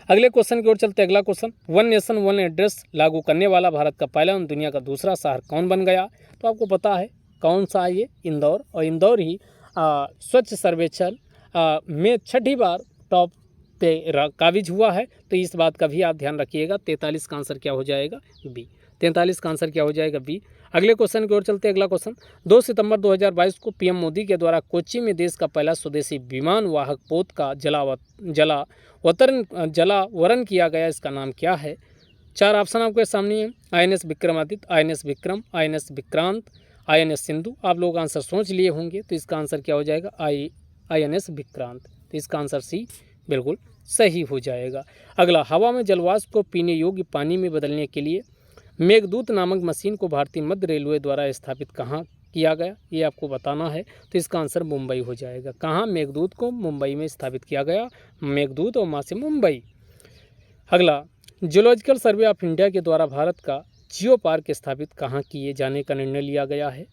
Speaker 1: अगले क्वेश्चन की ओर चलते। अगला question, one nation one address लागू करने वाला भारत का पहला और दुनिया का दूसरा शहर कौन बन गया। तो आपको पता है कौन सा है, ये इंदौर, और इंदौर ही स्वच्छ सर्वेक्षण में 6ठी बार टॉप पे काबिज हुआ है। तो इस बात का भी आप ध्यान रखिएगा। 43 का आंसर क्या हो जाएगा, बी। 43 का आंसर क्या हो जाएगा, बी। अगले क्वेश्चन की ओर चलते। अगला क्वेश्चन, 2 सितंबर 2022 को पीएम मोदी के द्वारा कोच्चि में देश का पहला स्वदेशी विमान वाहक पोत का जलावतरण किया गया, इसका नाम क्या है। 4 ऑप्शन आपके सामने हैं, INS Vikramaditya, INS Vikram, INS Vikrant, INS Sindhu. आप लोग आंसर सोच लिए होंगे, तो इसका आंसर क्या हो जाएगा, INS विक्रांत। तो इसका आंसर सी बिल्कुल सही हो जाएगा। अगला, हवा में जलवाष्प को पीने योग्य पानी में बदलने के लिए मेघदूत नामक मशीन को भारतीय मध्य रेलवे द्वारा स्थापित कहाँ किया गया, ये आपको बताना है। तो इसका आंसर मुंबई हो जाएगा। कहाँ, मेघदूत को मुंबई में स्थापित किया गया, मेघदूत और वहाँ से मुंबई। अगला, जियोलॉजिकल सर्वे ऑफ इंडिया के द्वारा भारत का जियो पार्क स्थापित कहाँ किए जाने का निर्णय लिया गया है।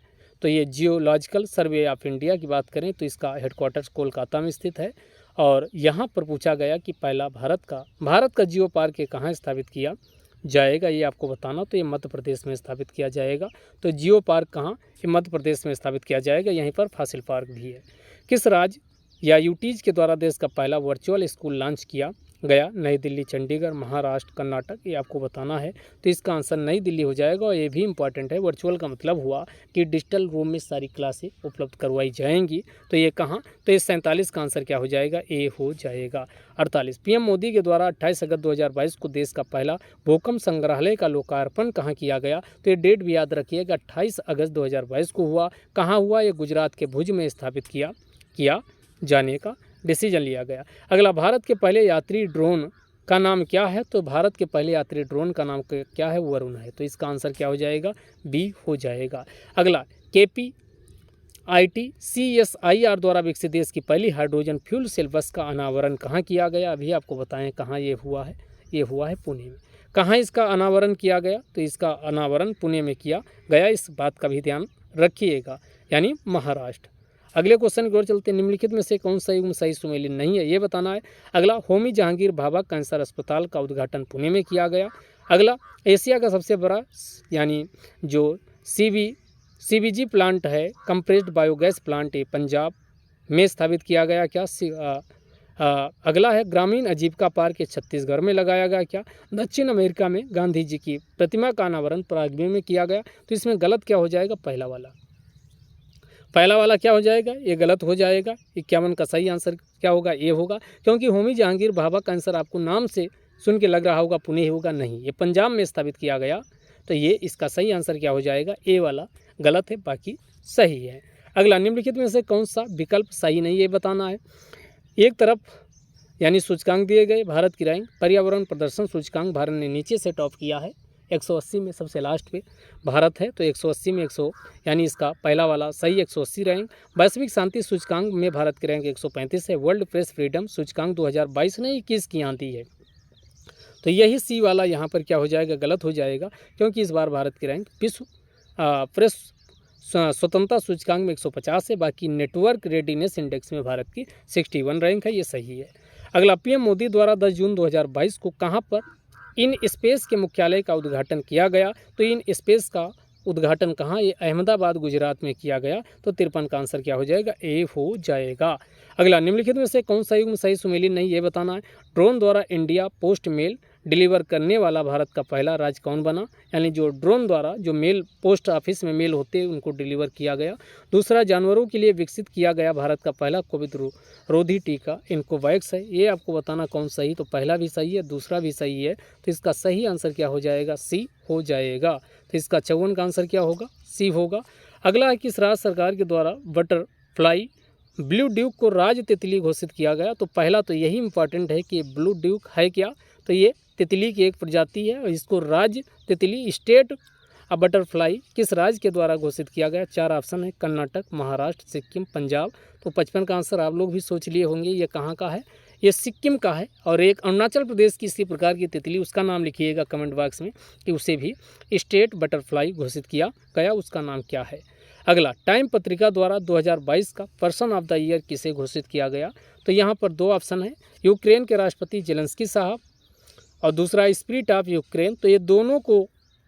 Speaker 1: तो ये जियोलॉजिकल सर्वे ऑफ इंडिया की बात करें तो इसका हेडक्वार्टर्स कोलकाता में स्थित है, और यहाँ पर पूछा गया कि पहला भारत का जियो पार्क कहाँ स्थापित किया जाएगा, ये आपको बताना। तो ये मध्य प्रदेश में स्थापित किया जाएगा। तो जियो पार्क कहाँ, ये मध्य प्रदेश में स्थापित किया जाएगा। यहीं पर फॉसिल पार्क भी है। किस राज्य या यूटीज के द्वारा देश का पहला वर्चुअल स्कूल लॉन्च किया गया, नई दिल्ली, चंडीगढ़, महाराष्ट्र, कर्नाटक, ये आपको बताना है। तो इसका आंसर नई दिल्ली हो जाएगा, और ये भी इंपॉर्टेंट है। वर्चुअल का मतलब हुआ कि डिजिटल रूम में सारी क्लासें उपलब्ध करवाई जाएंगी। तो ये कहाँ, तो इस 47 का आंसर क्या हो जाएगा, ए हो जाएगा। 48, पीएम मोदी के द्वारा 28 अगस्त 2022 को देश का पहला भूकंप संग्रहालय का लोकार्पण कहाँ किया गया। तो ये डेट भी याद रखिएगा, 28 अगस्त 2022 को हुआ। कहाँ हुआ, ये गुजरात के भुज में स्थापित किया जाने का डिसीजन लिया गया। अगला, भारत के पहले यात्री ड्रोन का नाम क्या है। तो भारत के पहले यात्री ड्रोन का नाम क्या है, वरुण है। तो इसका आंसर क्या हो जाएगा, बी हो जाएगा। अगला, KPIT CSIR द्वारा विकसित देश की पहली हाइड्रोजन फ्यूल सेल बस का अनावरण कहाँ किया गया, अभी आपको बताएं कहाँ ये हुआ है। ये हुआ है पुणे में। कहाँ इसका अनावरण किया गया, तो इसका अनावरण पुणे में किया गया, इस बात का भी ध्यान रखिएगा, यानी महाराष्ट्र। अगले क्वेश्चन की ओर चलते हैं। निम्नलिखित में से कौन सा युग्म सही सुमेलित नहीं है, ये बताना है। अगला, होमी जहांगीर भाभा कैंसर अस्पताल का उद्घाटन पुणे में किया गया। अगला, एशिया का सबसे बड़ा यानी जो CBG प्लांट है, कंप्रेस्ड बायोगैस प्लांट, ये पंजाब में स्थापित किया गया क्या। अगला है, ग्रामीण आजीविका पार्क, छत्तीसगढ़ में लगाया गया क्या। दक्षिण अमेरिका में गांधी जी की प्रतिमा का अनावरण पराग्वे में किया गया। तो इसमें गलत क्या हो जाएगा, पहला वाला क्या हो जाएगा, ये गलत हो जाएगा। 51 का सही आंसर क्या होगा, ये होगा, क्योंकि होमी जहांगीर भाभा कैंसर आपको नाम से सुन के लग रहा होगा पुणे होगा, नहीं, ये पंजाब में स्थापित किया गया। तो ये इसका सही आंसर क्या हो जाएगा, ए वाला गलत है, बाकी सही है। अगला, निम्नलिखित में से कौन सा विकल्प सही नहीं, ये बताना है। एक तरफ यानी सूचकांक दिए गए, भारत की रैंक, पर्यावरण प्रदर्शन सूचकांक भारत ने नीचे से टॉप किया है, 180 में सबसे लास्ट पे भारत है। तो 180 में 100 यानी इसका पहला वाला सही 180 रैंक। वैश्विक शांति सूचकांक में भारत की रैंक 135 है। वर्ल्ड प्रेस फ्रीडम सूचकांक 2022 ने 21 की यहाँ दी है। तो यही सी वाला यहाँ पर क्या हो जाएगा, गलत हो जाएगा, क्योंकि इस बार भारत की रैंक विश्व प्रेस स्वतंत्रता सूचकांक में 150 है। बाकी नेटवर्क रेडीनेस इंडेक्स में भारत की 61 रैंक है, ये सही है। अगला, पीएम मोदी द्वारा 10 जून 2022 को कहाँ पर इन स्पेस के मुख्यालय का उद्घाटन किया गया। तो इन स्पेस का उद्घाटन कहाँ, ये अहमदाबाद गुजरात में किया गया। तो 53 का आंसर क्या हो जाएगा, ए हो जाएगा। अगला, निम्नलिखित में से कौन सा युग्म सही सुमेलित नहीं, ये बताना है। ड्रोन द्वारा इंडिया पोस्ट मेल डिलीवर करने वाला भारत का पहला राज्य कौन बना, यानी जो ड्रोन द्वारा जो मेल पोस्ट ऑफिस में मेल होते हैं उनको डिलीवर किया गया। दूसरा, जानवरों के लिए विकसित किया गया भारत का पहला कोविड रोधी टीका इनकोवैक्स है। ये आपको बताना कौन सही, तो पहला भी सही है, दूसरा भी सही है। तो इसका सही आंसर क्या हो जाएगा, सी हो जाएगा। तो इसका 54 का आंसर क्या होगा, सी होगा। अगला है, किस राज्य सरकार के द्वारा बटरफ्लाई ब्लू ड्यूक को राज तितली घोषित किया गया। तो पहला तो यही इंपॉर्टेंट है कि ब्लू ड्यूक है क्या, तो ये तितली की एक प्रजाति है और इसको राज्य तितली स्टेट बटरफ्लाई किस राज्य के द्वारा घोषित किया गया। 4 ऑप्शन है, कर्नाटक, महाराष्ट्र, सिक्किम, पंजाब। तो 55 का आंसर आप लोग भी सोच लिए होंगे ये कहाँ का है, ये सिक्किम का है। और एक अरुणाचल प्रदेश की इसी प्रकार की तितली, उसका नाम लिखिएगा कमेंट बॉक्स में कि उसे भी स्टेट बटरफ्लाई घोषित किया गया, उसका नाम क्या है। अगला, टाइम पत्रिका द्वारा 2022 का पर्सन ऑफ द ईयर किसे घोषित किया गया। तो यहाँ पर 2 ऑप्शन है, यूक्रेन के राष्ट्रपति जेलेंस्की साहब और दूसरा स्पिरिट ऑफ यूक्रेन। तो ये दोनों को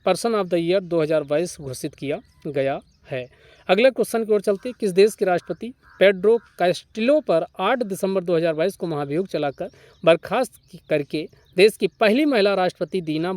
Speaker 1: पर्सन ऑफ द ईयर 2022 घोषित किया गया है। अगले क्वेश्चन की ओर चलते हैं, किस देश के राष्ट्रपति पेड्रो कास्टिल्लो पर 8 दिसंबर 2022 को महाभियोग चलाकर बर्खास्त करके देश की पहली महिला राष्ट्रपति दीना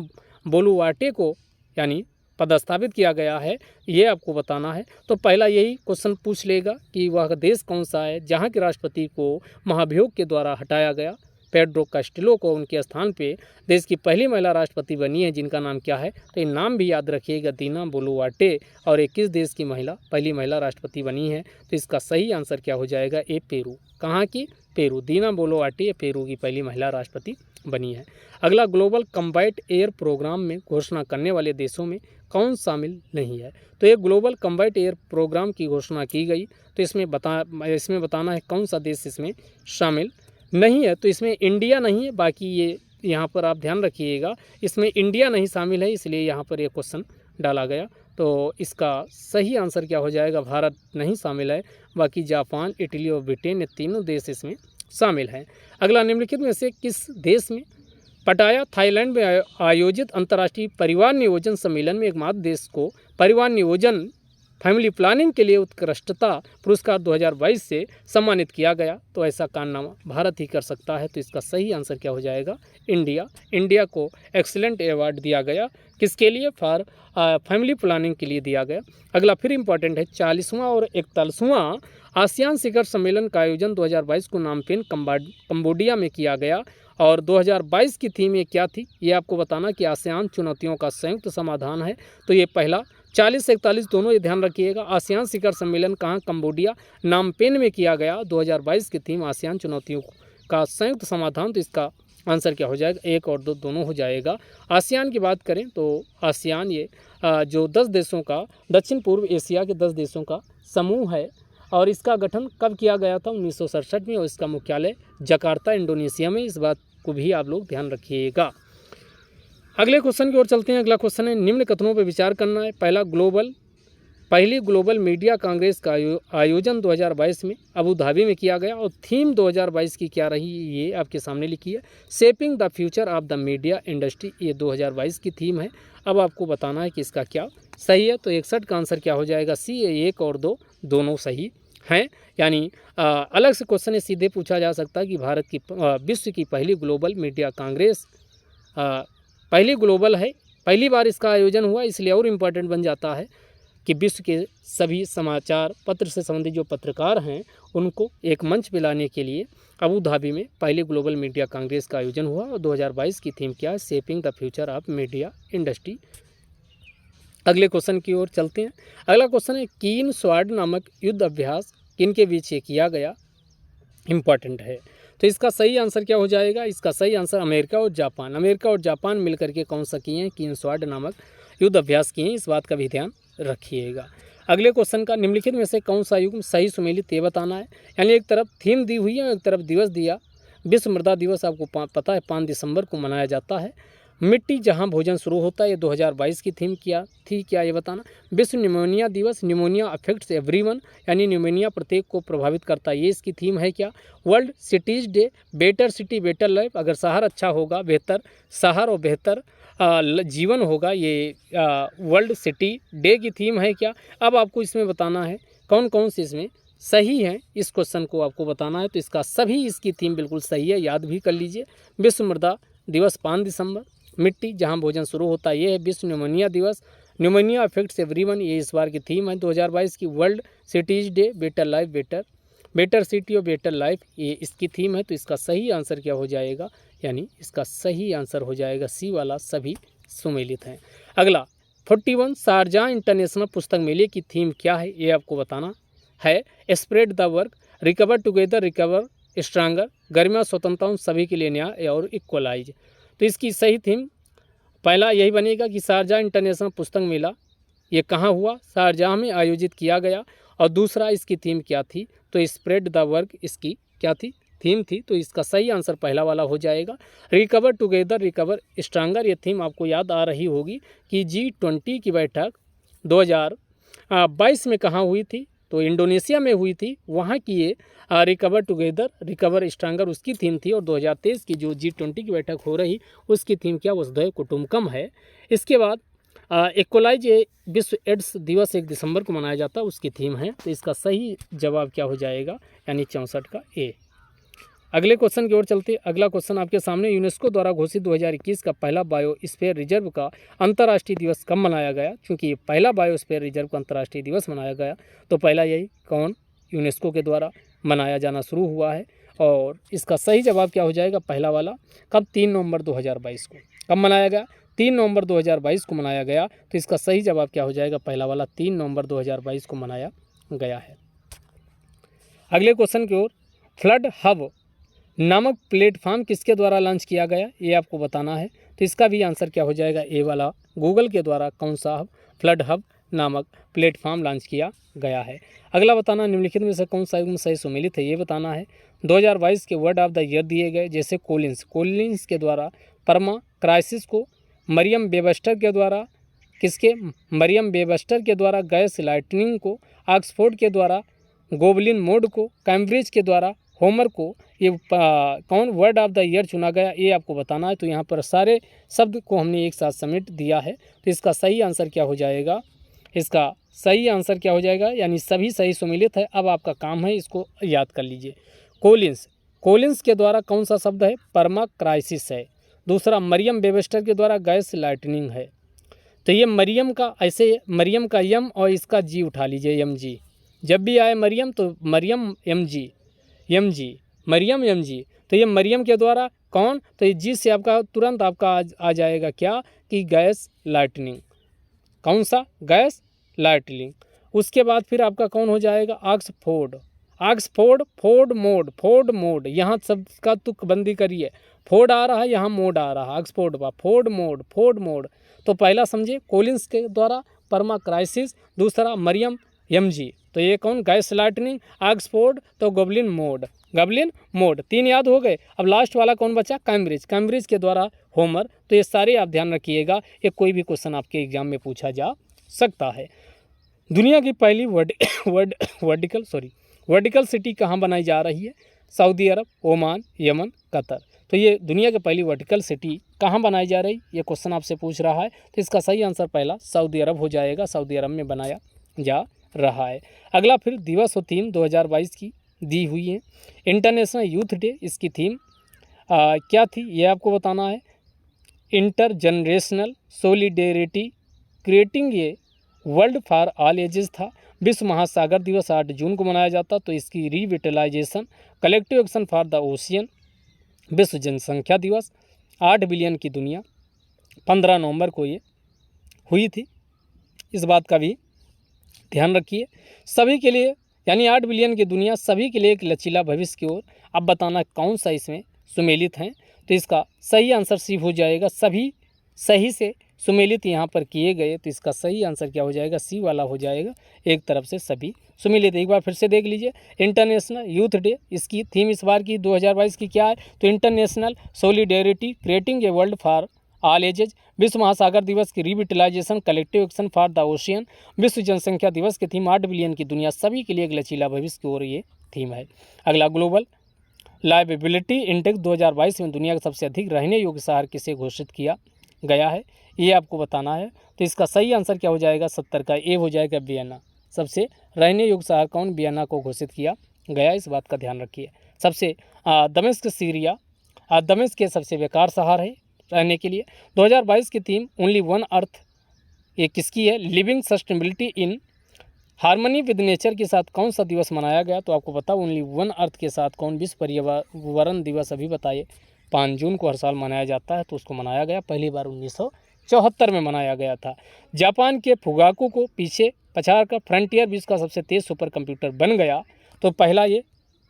Speaker 1: बोलुआर्टे को यानी पदस्थापित किया गया है, ये आपको बताना है। तो पहला यही क्वेश्चन पूछ लेगा कि वह देश कौन सा है जहाँ के राष्ट्रपति को महाभियोग के द्वारा हटाया गया। पेड्रो कास्टिल्लो को उनके स्थान पे देश की पहली महिला राष्ट्रपति बनी है, जिनका नाम क्या है, तो ये नाम भी याद रखिएगा, दीना बोलुआर्टे। और ये किस देश की पहली महिला राष्ट्रपति बनी है, तो इसका सही आंसर क्या हो जाएगा, ए पेरू। कहाँ की, पेरू। दीना बोलुआर्टे पेरू की पहली महिला राष्ट्रपति बनी है। अगला, ग्लोबल कम्बैट एयर प्रोग्राम में घोषणा करने वाले देशों में कौन शामिल नहीं है। तो ये ग्लोबल कम्बैट एयर प्रोग्राम की घोषणा की गई, तो इसमें बताना है कौन सा देश इसमें शामिल नहीं है। तो इसमें इंडिया नहीं है, बाकी ये यहाँ पर आप ध्यान रखिएगा, इसमें इंडिया नहीं शामिल है, इसलिए यहाँ पर ये क्वेश्चन डाला गया। तो इसका सही आंसर क्या हो जाएगा, भारत नहीं शामिल है, बाकी जापान, इटली और ब्रिटेन, ये तीनों देश इसमें शामिल हैं। अगला, निम्नलिखित में से किस देश में पटाया थाईलैंड में आयोजित अंतर्राष्ट्रीय परिवार नियोजन सम्मेलन में एकमात्र देश को परिवार नियोजन फैमिली प्लानिंग के लिए उत्कृष्टता पुरस्कार 2022 से सम्मानित किया गया। तो ऐसा कारनामा भारत ही कर सकता है। तो इसका सही आंसर क्या हो जाएगा, इंडिया। इंडिया को एक्सीलेंट अवार्ड दिया गया, किसके लिए, फॉर फैमिली प्लानिंग के लिए दिया गया। अगला फिर इंपॉर्टेंट है, 40वां और 41वां आसियान शिखर सम्मेलन का आयोजन 2022 को नामपेन कंबोडिया में किया गया। और 2022 की थीम ये क्या थी, ये आपको बताना कि आसियान चुनौतियों का संयुक्त समाधान है। तो ये पहला 40 से 41 दोनों ये ध्यान रखिएगा। आसियान शिखर सम्मेलन कहाँ, कंबोडिया, नामपेन में किया गया। 2022 की थीम आसियान चुनौतियों का संयुक्त समाधान। तो इसका आंसर क्या हो जाएगा, 1 और 2 दोनों हो जाएगा। आसियान की बात करें तो आसियान ये जो 10 देशों का, दक्षिण पूर्व एशिया के 10 देशों का समूह है। और इसका गठन कब किया गया था, 1967 में। और इसका मुख्यालय जकार्ता, इंडोनेशिया में। इस बात को भी आप लोग ध्यान रखिएगा। अगले क्वेश्चन की ओर चलते हैं। अगला क्वेश्चन है, निम्न कथनों पर विचार करना है। पहली ग्लोबल मीडिया कांग्रेस का आयोजन 2022 में अबू धाबी में किया गया। और थीम 2022 की क्या रही, ये आपके सामने लिखी है, shaping the future of the media industry. ये 2022 की थीम है। अब आपको बताना है कि इसका क्या सही है। तो 61 का आंसर क्या हो जाएगा, सी। 1 और 2 दोनों सही हैं। यानी अलग से क्वेश्चन है, सीधे पूछा जा सकता है कि भारत की विश्व की पहली ग्लोबल मीडिया कांग्रेस पहली ग्लोबल है, पहली बार इसका आयोजन हुआ, इसलिए और इम्पोर्टेंट बन जाता है कि विश्व के सभी समाचार पत्र से संबंधित जो पत्रकार हैं उनको एक मंच पे लाने के लिए अबू धाबी में पहली ग्लोबल मीडिया कांग्रेस का आयोजन हुआ। और 2022 की थीम क्या है, shaping the future of media industry. अगले क्वेश्चन की ओर चलते हैं। अगला क्वेश्चन है, कीन स्वाड नामक युद्ध अभ्यास किन के बीच किया गया, इम्पॉर्टेंट है। तो इसका सही आंसर क्या हो जाएगा, इसका सही आंसर अमेरिका और जापान मिलकर के कौन सा किए हैं, कीन स्वाड नामक युद्ध अभ्यास किए हैं। इस बात का भी ध्यान रखिएगा। अगले क्वेश्चन का, निम्नलिखित में से कौन सा युग्म सही सुमेलित ये बताना है। यानी एक तरफ थीम दी हुई है, एक तरफ दिवस दिया। विश्व मृदा दिवस आपको पता है 5 दिसंबर को मनाया जाता है। मिट्टी जहां भोजन शुरू होता है, ये 2022 की थीम क्या थी, क्या ये बताना। विश्व निमोनिया दिवस, निमोनिया अफेक्ट्स एवरीवन, यानी निमोनिया प्रत्येक को प्रभावित करता है, ये इसकी थीम है क्या। World cities day, better city better life, अगर शहर अच्छा होगा, बेहतर शहर और बेहतर जीवन होगा, ये वर्ल्ड सिटी डे की थीम है क्या। अब आपको इसमें बताना है कौन कौन से इसमें सही है, इस क्वेश्चन को आपको बताना है। तो इसका सभी इसकी थीम बिल्कुल सही है, याद भी कर लीजिए। विश्व मृदा दिवस 5 दिसंबर, मिट्टी जहां भोजन शुरू होता है ये है। विश्व न्यूमोनिया दिवस, न्यूमोनिया अफेक्ट्स एवरीवन, ये इस बार की थीम है 2022 की। World cities day, better life better city और बेटर लाइफ, ये इसकी थीम है। तो इसका सही आंसर क्या हो जाएगा, यानी इसका सही आंसर हो जाएगा सी वाला, सभी सुमेलित हैं। अगला 41 शारजाह इंटरनेशनल पुस्तक मेले की थीम क्या है, ये आपको बताना है। Spread the work, recover together, recover stronger, गर्मिया स्वतंत्रता सभी के लिए न्याय और इक्वलाइज। तो इसकी सही थीम पहला यही बनेगा कि शारजाह इंटरनेशनल पुस्तक मेला ये कहाँ हुआ, शारजाह में आयोजित किया गया। और दूसरा इसकी थीम क्या थी, तो स्प्रेड द वर्क इसकी क्या थी, थीम थी। तो इसका सही आंसर पहला वाला हो जाएगा। रिकवर टुगेदर, रिकवर स्ट्रांगर, ये थीम आपको याद आ रही होगी कि G20 की बैठक 2022 में कहाँ हुई थी, तो इंडोनेशिया में हुई थी। वहाँ की ये रिकवर टुगेदर, रिकवर स्ट्रांगर उसकी थीम थी। और 2023 की जो G20 की बैठक हो रही उसकी थीम क्या, वसुधैव कुटुंबकम है। इसके बाद इक्वलाइज, विश्व एड्स दिवस 1 दिसंबर को मनाया जाता है, उसकी थीम है। तो इसका सही जवाब क्या हो जाएगा, यानी 64 का ए। अगले क्वेश्चन की ओर चलते। अगला क्वेश्चन आपके सामने, यूनेस्को द्वारा घोषित 2021 का पहला बायोस्फीयर रिजर्व का अंतर्राष्ट्रीय दिवस कब मनाया गया, क्योंकि पहला बायोस्फीयर रिजर्व का अंतर्राष्ट्रीय दिवस मनाया गया। तो पहला यही कौन, यूनेस्को के द्वारा मनाया जाना शुरू हुआ है। और इसका सही जवाब क्या हो जाएगा, पहला वाला। कब, 3 नवंबर 2022 को। कब मनाया गया, 3 नवंबर 2022 को मनाया गया। तो इसका सही जवाब क्या हो जाएगा, पहला वाला, 3 नवंबर 2022 को मनाया गया है। अगले क्वेश्चन की ओर, फ्लड हब नामक प्लेटफॉर्म किसके द्वारा लॉन्च किया गया, ये आपको बताना है। तो इसका भी आंसर क्या हो जाएगा, ए वाला, गूगल के द्वारा कौन सा हब, फ्लड हब नामक प्लेटफॉर्म लॉन्च किया गया है। अगला बताना, निम्नलिखित में से कौन सा युग्म सही सुमेलित है, ये बताना है। 2022 के वर्ड ऑफ द ईयर दिए गए, जैसे कोलिंस के द्वारा परमा क्राइसिस को, मरियम वेबस्टर के द्वारा किसके, मरियम वेबस्टर के द्वारा गैस लाइटनिंग को, ऑक्सफोर्ड के द्वारा गोबलिन मोड को, कैम्ब्रिज के द्वारा होमर को, ये कौन वर्ड ऑफ द ईयर चुना गया, ये आपको बताना है। तो यहाँ पर सारे शब्द को हमने एक साथ समेट दिया है। तो इसका सही आंसर क्या हो जाएगा, इसका सही आंसर क्या हो जाएगा, यानी सभी सही सुमेलित है। अब आपका काम है इसको याद कर लीजिए। कोलिंस के द्वारा कौन सा शब्द है, परमा क्राइसिस है। दूसरा, मरियम वेबस्टर के द्वारा गैस लाइटनिंग है। तो ये मरियम का, ऐसे मरियम का यम और इसका जी उठा लीजिए, यम जी। जब भी आए मरियम तो Maryam M G, Maryam M G. तो ये मरियम के द्वारा कौन, तो ये जी से आपका तुरंत आपका आ जाएगा क्या, कि गैस लाइटनिंग। कौन सा, गैस लाइटनिंग। उसके बाद फिर आपका कौन हो जाएगा, ऑक्सफोर्ड, फोर्ड मोड। यहाँ सब का तुकबंदी करिए, फोर्ड आ रहा है, यहाँ मोड आ रहा है, ऑक्सफोर्ड बा, फोर्ड मोड। तो पहला समझिए, कोलिंस के द्वारा परमा क्राइसिस, दूसरा मरियम एम जी। तो ये कौन, गैस लाइटनिंग, ऑक्सफोर्ड, तो गोबलिन मोड 3 याद हो गए। अब लास्ट वाला कौन बचा, कैम्ब्रिज के द्वारा होमर। तो ये सारे आप ध्यान रखिएगा, ये कोई भी क्वेश्चन आपके एग्जाम में पूछा जा सकता है। दुनिया की पहली वर्टिकल सिटी कहाँ बनाई जा रही है, सऊदी अरब, ओमान, यमन, कतर। तो ये दुनिया की पहली वर्टिकल सिटी कहाँ बनाई जा रही, ये क्वेश्चन आपसे पूछ रहा है। तो इसका सही आंसर पहला सऊदी अरब हो जाएगा, सऊदी अरब में बनाया जा रहा है। अगला फिर दिवस और थीम 2022 की दी हुई है। इंटरनेशनल यूथ डे, इसकी थीम क्या थी, ये आपको बताना है। Inter generational solidarity creating a world for all ages था। विश्व महासागर दिवस 8 जून को मनाया जाता, तो इसकी revitalisation, collective action for the ocean. विश्व जनसंख्या दिवस, 8 बिलियन की दुनिया, 15 नवंबर को ये हुई थी। इस बात का भी ध्यान रखिए, सभी के लिए, यानी 8 बिलियन की दुनिया, सभी के लिए एक लचीला भविष्य की ओर। अब बताना कौन सा इसमें सुमेलित हैं। तो इसका सही आंसर सी हो जाएगा, सभी सही से सुमेलित यहाँ पर किए गए। तो इसका सही आंसर क्या हो जाएगा, सी वाला हो जाएगा, एक तरफ से सभी सुमेलित। एक बार फिर से देख लीजिए, इंटरनेशनल यूथ डे, इसकी थीम इस बार की 2022 की क्या है, तो international solidarity creating a world for all ages, विश्व महासागर दिवस की revitalization collective action for the ocean, विश्व जनसंख्या दिवस की थीम 8 बिलियन की दुनिया सभी के लिए एक लचीला भविष्य की ओर ये थीम है। अगला ग्लोबल लाइवेबिलिटी इंडेक्स 2022 में दुनिया का सबसे अधिक रहने योग्य शहर किसे घोषित किया गया है, ये आपको बताना है। तो इसका सही आंसर क्या हो जाएगा, 70 का ए हो जाएगा वियना। सबसे रहने योग्य शहर कौन, वियना को घोषित किया गया, इस बात का ध्यान रखिए। सबसे दमिश्क सीरिया दमिश्क के सबसे बेकार शहर है रहने के लिए। 2022 की थीम ओनली वन अर्थ, ये किसकी है, living sustainability in harmony with nature के साथ कौन सा दिवस मनाया गया, तो आपको पता ओनली वन अर्थ के साथ कौन, विश्व पर्यावरण दिवस अभी बताइए 5 जून को हर साल मनाया जाता है, तो उसको मनाया गया पहली बार 1974 में मनाया गया था। जापान के फुगाकू को पीछे पछाड़ कर फ्रंटियर विश्व का सबसे तेज सुपर कंप्यूटर बन गया। तो पहला ये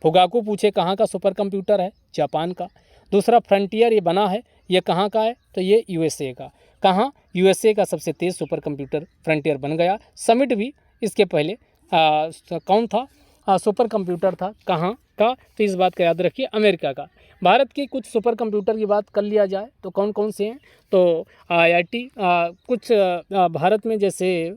Speaker 1: फुगाकू पूछे कहाँ का सुपर कंप्यूटर है, जापान का। दूसरा फ्रंटियर ये बना है, ये कहाँ का है, तो ये यूएसए का। कहाँ, यूएसए का सबसे तेज सुपर कंप्यूटर फ्रंटियर बन गया। समिट भी इसके पहले कौन था, सुपर कंप्यूटर था, कहाँ का, तो इस बात का याद रखिए, अमेरिका का। भारत के कुछ सुपर कंप्यूटर की बात कर लिया जाए तो कौन कौन से हैं, तो IIT कुछ भारत में जैसे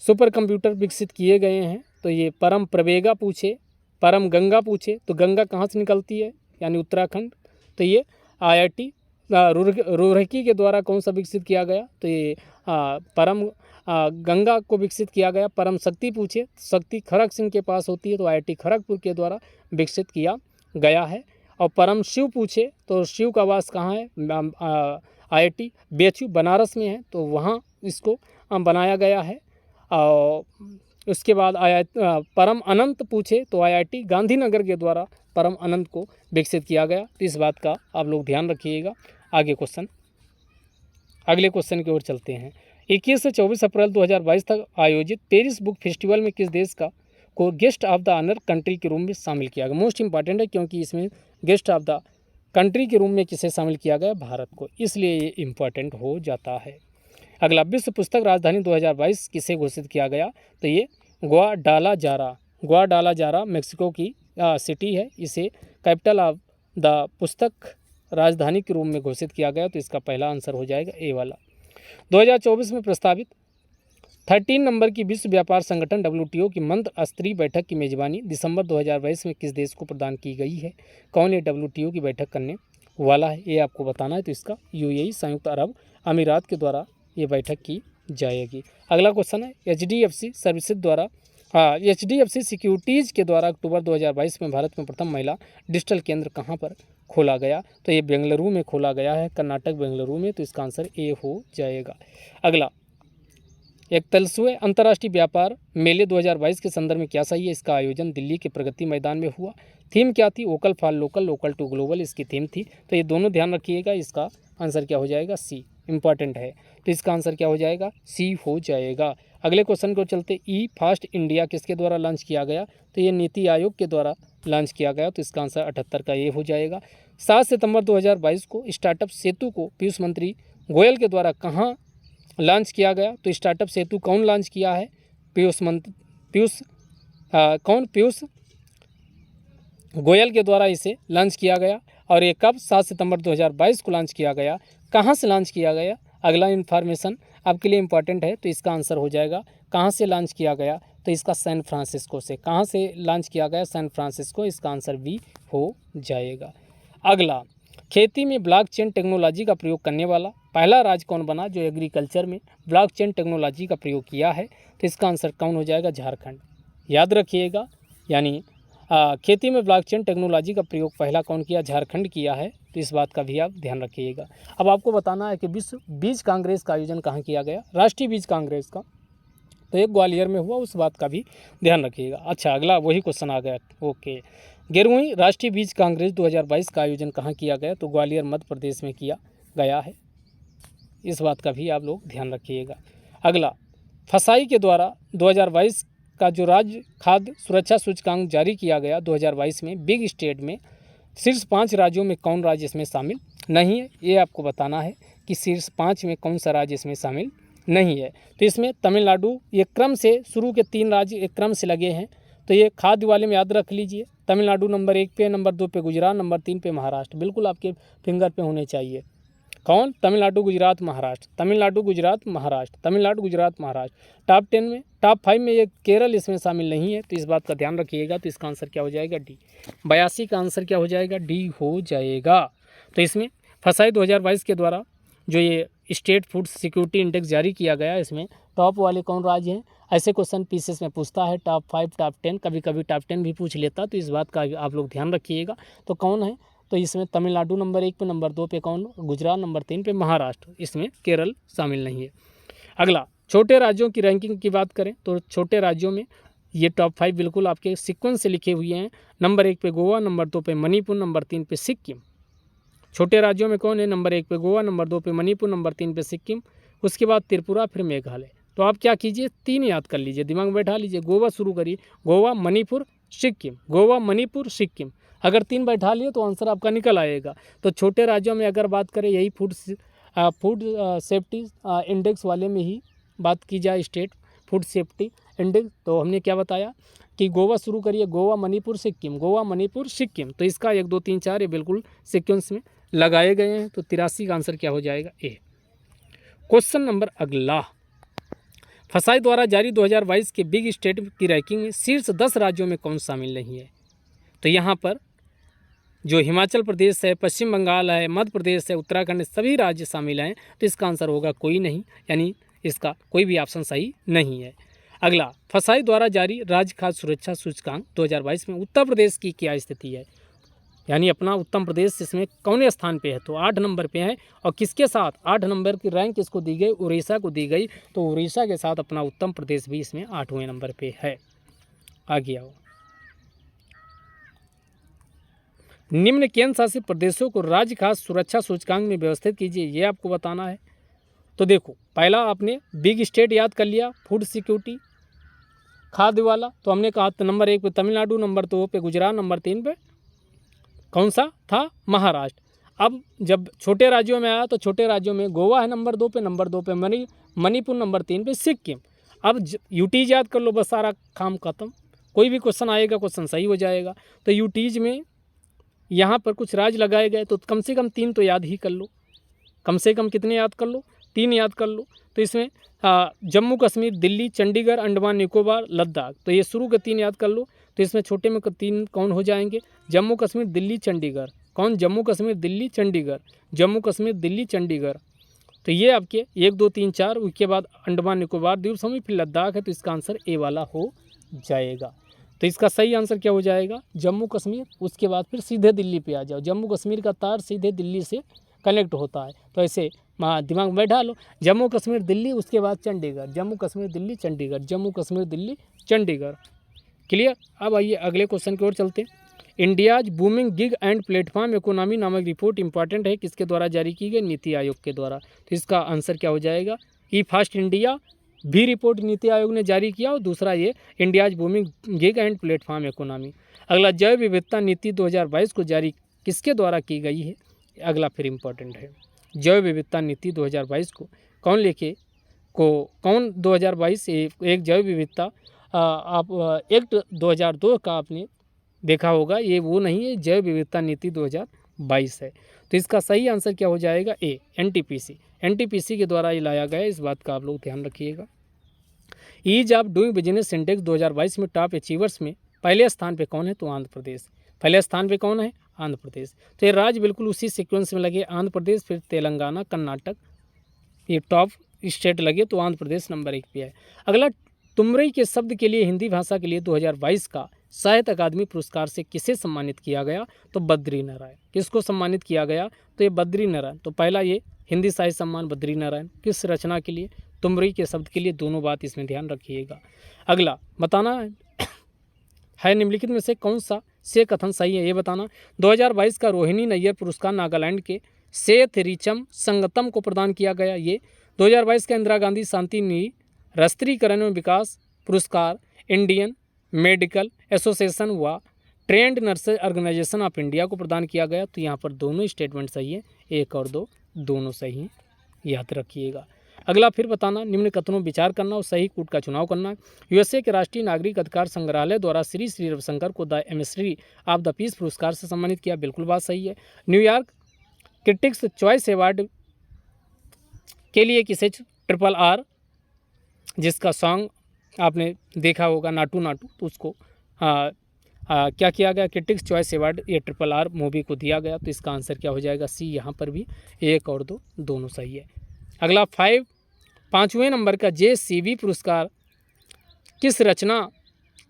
Speaker 1: सुपर कंप्यूटर विकसित किए गए हैं, तो ये परम प्रवेगा पूछे, परम गंगा पूछे तो गंगा कहाँ से निकलती है, यानी उत्तराखंड, तो ये IIT रुड़की के द्वारा कौन सा विकसित किया गया, तो ये परम गंगा को विकसित किया गया। परम शक्ति पूछे, शक्ति खड़ग सिंह के पास होती है, तो IIT खड़गपुर के द्वारा विकसित किया गया है। और परम शिव पूछे तो शिव का वास कहाँ है, IIT BHU बनारस में है, तो वहाँ इसको बनाया गया है। और उसके बाद परम अनंत पूछे तो IIT गांधीनगर के द्वारा परम अनंत को विकसित किया गया, तो इस बात का आप लोग ध्यान रखिएगा। अगले क्वेश्चन की ओर चलते हैं। 21 से 24 अप्रैल 2022 तक आयोजित पेरिस बुक फेस्टिवल में किस देश का को guest of the honour country के रूप में शामिल किया गया। मोस्ट इंपॉर्टेंट है क्योंकि इसमें गेस्ट ऑफ द कंट्री के रूप में किसे शामिल किया गया, भारत को, इसलिए ये इम्पॉर्टेंट हो जाता है। अगला विश्व पुस्तक राजधानी 2022 किसे घोषित किया गया, तो ये ग्वाडालाजारा मेक्सिको की सिटी है, इसे कैपिटल ऑफ द पुस्तक राजधानी के रूप में घोषित किया गया, तो इसका पहला आंसर हो जाएगा ए वाला। 2024 में प्रस्तावित 13 नंबर की विश्व व्यापार संगठन WTO की मंत्र स्तरीय बैठक की मेजबानी दिसंबर 2022 में किस देश को प्रदान की गई है, कौन ये WTO की बैठक करने वाला है, ये आपको बताना है। तो इसका UAE संयुक्त अरब अमीरात के द्वारा ये बैठक की जाएगी। अगला क्वेश्चन है HDFC सर्विसेज द्वारा HDFC सिक्योरिटीज़ के द्वारा अक्टूबर 2022 में भारत में प्रथम महिला डिजिटल केंद्र कहाँ पर खोला गया, तो ये बेंगलुरु में खोला गया है, कर्नाटक बेंगलुरु में, तो इसका आंसर ए हो जाएगा। अगला 41वें अंतर्राष्ट्रीय व्यापार मेले 2022 के संदर्भ में क्या सही है, इसका आयोजन दिल्ली के प्रगति मैदान में हुआ। थीम क्या थी, vocal for local, local to global इसकी थीम थी, तो ये दोनों ध्यान रखिएगा। इसका आंसर क्या हो जाएगा, सी, इंपॉर्टेंट है, तो इसका आंसर क्या हो जाएगा, सी हो जाएगा। अगले क्वेश्चन को चलते, ई फास्ट इंडिया किसके द्वारा लॉन्च किया गया, तो ये नीति आयोग के द्वारा लॉन्च किया गया, तो इसका आंसर 78 का ये हो जाएगा। 7 सितंबर 2022 को स्टार्टअप सेतु को पीयूष मंत्री गोयल के द्वारा कहाँ लॉन्च किया गया, तो स्टार्टअप सेतु कौन लॉन्च किया है, पीयूष गोयल के द्वारा इसे लॉन्च किया गया। और ये कब, 7 सितंबर 2022 को लॉन्च किया गया, कहाँ से लॉन्च किया गया, अगला इन्फॉर्मेशन आपके लिए इंपॉर्टेंट है, तो इसका आंसर हो जाएगा कहाँ से लॉन्च किया गया, तो इसका सैन फ्रांसिस्को से। कहाँ से लॉन्च किया गया, सैन फ्रांसिस्को, इसका आंसर बी हो जाएगा। अगला, खेती में ब्लॉकचेन टेक्नोलॉजी का प्रयोग करने वाला पहला राज्य कौन बना जो एग्रीकल्चर में ब्लॉकचेन टेक्नोलॉजी का प्रयोग किया है, तो इसका आंसर कौन हो जाएगा, झारखंड। याद रखिएगा, यानी खेती में ब्लॉकचेन टेक्नोलॉजी का प्रयोग पहला कौन किया, झारखंड किया है, तो इस बात का भी आप ध्यान रखिएगा। अब आपको बताना है कि विश्व बीज कांग्रेस का आयोजन कहाँ किया गया, राष्ट्रीय बीज कांग्रेस का, तो एक ग्वालियर में हुआ, उस बात का भी ध्यान रखिएगा। अच्छा, अगला वही क्वेश्चन आ गया, ओके। 11वीं राष्ट्रीय बीज कांग्रेस 2022 का आयोजन कहाँ किया गया, तो ग्वालियर मध्य प्रदेश में किया गया है, इस बात का भी आप लोग ध्यान रखिएगा। अगला, फसाई के द्वारा 2022 का जो राज्य खाद्य सुरक्षा सूचकांक जारी किया गया 2022 में, बिग स्टेट में शीर्ष 5 राज्यों में कौन राज्य इसमें शामिल नहीं है, ये आपको बताना है कि शीर्ष 5 में कौन सा राज्य इसमें शामिल नहीं है। तो इसमें तमिलनाडु, ये क्रम से शुरू के 3 राज्य एक क्रम से लगे हैं, तो ये खाद्य वाले में याद रख लीजिए, तमिलनाडु नंबर 1 पे, नंबर 2 पे गुजरात, नंबर 3 पे महाराष्ट्र, बिल्कुल आपके फिंगर पे होने चाहिए। कौन? तमिलनाडु, गुजरात, महाराष्ट्र, तमिलनाडु, गुजरात, महाराष्ट्र, तमिलनाडु, गुजरात, महाराष्ट्र। टॉप 10 में, टॉप 5 में ये केरल इसमें शामिल नहीं है, तो इस बात का ध्यान रखिएगा। तो इसका आंसर क्या हो जाएगा? डी। 82 का आंसर क्या हो जाएगा? डी हो जाएगा। तो इसमें फसाई 2022 के द्वारा जो ये स्टेट फूड सिक्योरिटी इंडेक्स जारी किया गया, इसमें टॉप वाले कौन राज्य हैं? ऐसे क्वेश्चन पीसीएस में पूछता है, टॉप 5, टॉप 10, कभी कभी टॉप 10 भी पूछ लेता, तो इस बात का आप लोग ध्यान रखिएगा। तो कौन है? तो इसमें तमिलनाडु नंबर 1 पे, नंबर 2 पे कौन? गुजरात, नंबर 3 पे महाराष्ट्र, इसमें केरल शामिल नहीं है। अगला, छोटे राज्यों की रैंकिंग की बात करें तो छोटे राज्यों में ये टॉप 5 बिल्कुल आपके सीक्वेंस से लिखे हुए हैं। नंबर 1 पे गोवा, नंबर 2 पे मणिपुर, नंबर 3 पे सिक्किम। छोटे राज्यों में कौन है? नंबर 1 पे गोवा, नंबर 2 पे मणिपुर, नंबर 3 पे सिक्किम, उसके बाद त्रिपुरा, फिर मेघालय। तो आप क्या कीजिए? 3 याद कर लीजिए, दिमाग में बैठा लीजिए। गोवा शुरू करिए, गोवा, मणिपुर, सिक्किम, गोवा, मणिपुर, सिक्किम। अगर 3 बैठा लिए तो आंसर आपका निकल आएगा। तो छोटे राज्यों में अगर बात करें, यही फूड सेफ्टी इंडेक्स वाले में ही बात की जाए, स्टेट फूड सेफ्टी इंडेक्स, तो हमने क्या बताया कि गोवा शुरू करिए, गोवा, मणिपुर, सिक्किम, गोवा, मणिपुर, सिक्किम। तो इसका 1 2 3 4 ये बिल्कुल सीक्वेंस में लगाए गए हैं। तो 83 का आंसर क्या हो जाएगा? ए। क्वेश्चन नंबर अगला, फसाई द्वारा जारी 2022 के बिग स्टेट की रैंकिंग में शीर्ष 10 राज्यों में कौन शामिल नहीं है? तो यहाँ पर जो हिमाचल प्रदेश है, पश्चिम बंगाल है, मध्य प्रदेश है, उत्तराखंड, सभी राज्य शामिल हैं। तो इसका आंसर होगा कोई नहीं, यानी इसका कोई भी ऑप्शन सही नहीं है। अगला, फसाई द्वारा जारी राज्य खाद्य सुरक्षा सूचकांक 2022 में उत्तर प्रदेश की क्या स्थिति है? यानी अपना उत्तर प्रदेश इसमें कौन स्थान पे है? तो 8 नंबर पे है। और किसके साथ 8 नंबर की रैंक इसको दी गई? उड़ीसा को दी गई। तो उड़ीसा के साथ अपना उत्तर प्रदेश भी इसमें 8वें नंबर पे है। आगे आओ, निम्न केंद्र शासित प्रदेशों को राज्य खाद्य सुरक्षा सूचकांक में व्यवस्थित कीजिए, ये आपको बताना है। तो देखो, पहला आपने बिग स्टेट याद कर लिया, फूड सिक्योरिटी खाद्य वाला। तो हमने कहा नंबर 1 पे तमिलनाडु, नंबर 2 पे गुजरात, नंबर 3 पे कौन सा था? महाराष्ट्र। अब जब छोटे राज्यों में आया तो छोटे राज्यों में गोवा है नंबर 2 पे, नंबर 2 पे मणिपुर, नंबर 3 पे सिक्किम। अब यूटीज याद कर लो, बस सारा काम खत्म। कोई भी क्वेश्चन आएगा, क्वेश्चन सही हो जाएगा। तो यूटीज में यहाँ पर कुछ राज्य लगाए गए, तो कम से कम 3 तो याद ही कर लो। कम से कम कितने याद कर लो? 3 याद कर लो। तो इसमें जम्मू कश्मीर, दिल्ली, चंडीगढ़, अंडमान निकोबार, लद्दाख। तो ये शुरू के 3 याद कर लो। तो इसमें छोटे में 3 कौन हो जाएंगे? जम्मू कश्मीर, दिल्ली, चंडीगढ़। कौन? जम्मू कश्मीर, दिल्ली, चंडीगढ़, जम्मू कश्मीर, दिल्ली, चंडीगढ़। तो ये आपके 1 2 3 4, उसके बाद अंडमान निकोबार द्वीप समूह, फिर लद्दाख है। तो इसका आंसर ए वाला हो जाएगा। तो इसका सही आंसर क्या हो जाएगा? जम्मू कश्मीर। उसके बाद फिर सीधे दिल्ली पे आ जाओ। जम्मू कश्मीर का तार सीधे दिल्ली से कनेक्ट होता है। तो ऐसे दिमाग में बैठा लो, जम्मू कश्मीर, दिल्ली, उसके बाद चंडीगढ़, जम्मू कश्मीर, दिल्ली, चंडीगढ़, जम्मू कश्मीर, दिल्ली, चंडीगढ़। क्लियर? अब आइए अगले क्वेश्चन की ओर चलते हैं। India's booming gig and platform economy नामक रिपोर्ट इंपॉर्टेंट है, किसके द्वारा जारी की गई? नीति आयोग के द्वारा। तो इसका आंसर क्या हो जाएगा? ई फास्ट इंडिया भी रिपोर्ट नीति आयोग ने जारी किया, और दूसरा ये India's booming gig and platform economy. अगला, जैव विविधता नीति 2022 को जारी किसके द्वारा की गई है? अगला फिर इंपॉर्टेंट है। जैव विविधता नीति 2022 को कौन लेके कौन 2022 एक जैव विविधता आप एक्ट 2002 का आपने देखा होगा, ये वो नहीं है, जैव विविधता नीति 2022 है। तो इसका सही आंसर क्या हो जाएगा? ए, एनटीपीसी के द्वारा ये लाया गया है, इस बात का आप लोग ध्यान रखिएगा। Ease of doing business index 2022 में टॉप अचीवर्स में पहले स्थान पे कौन है? तो आंध्र प्रदेश। पहले स्थान पे कौन है? आंध्र प्रदेश। तो ये राज्य बिल्कुल उसी सीक्वेंस में लगे, आंध्र प्रदेश, फिर तेलंगाना, कर्नाटक, ये टॉप स्टेट लगे। तो आंध्र प्रदेश नंबर 1 पे है। अगला, तुमरई के शब्द के लिए हिंदी भाषा के लिए 2022 का साहित्य अकादमी पुरस्कार से किसे सम्मानित किया गया? तो बद्री नारायण। किसको सम्मानित किया गया? तो ये बद्री नारायण। तो पहला ये हिंदी साहित्य सम्मान बद्री नारायण, किस रचना के लिए? तुमरई के शब्द के लिए। दोनों बात इसमें ध्यान रखिएगा। अगला बताना है निम्नलिखित में से कौन सा से कथन सही है, ये बताना। 2022 का रोहिणी नैयर पुरस्कार नागालैंड के सेथ रिचम संगतम को प्रदान किया गया। ये 2022 का इंदिरा गांधी शांति निधि राष्ट्रीयकरण एवं विकास पुरस्कार इंडियन मेडिकल एसोसिएशन व Trained Nurses Organisation of India को प्रदान किया गया। तो यहाँ पर दोनों स्टेटमेंट सही है, 1 और 2 दोनों सही हैं, याद रखिएगा। अगला फिर बताना, निम्न कथनों विचार करना और सही कूट का चुनाव करना। यूएसए के राष्ट्रीय नागरिक अधिकार संग्रहालय द्वारा श्री श्री रविशंकर को the emissary of the peace पुरस्कार से सम्मानित किया, बिल्कुल बात सही है। न्यूयॉर्क क्रिटिक्स चॉइस अवार्ड के लिए किसे RRR, जिसका सॉन्ग आपने देखा होगा नाटू नाटू, तो उसको क्या किया गया, क्रिटिक्स चॉइस अवार्ड ये RRR मूवी को दिया गया। तो इसका आंसर क्या हो जाएगा, सी। यहाँ पर भी 1 और 2 दोनों सही है। अगला 5वें नंबर का JCB पुरस्कार किस रचना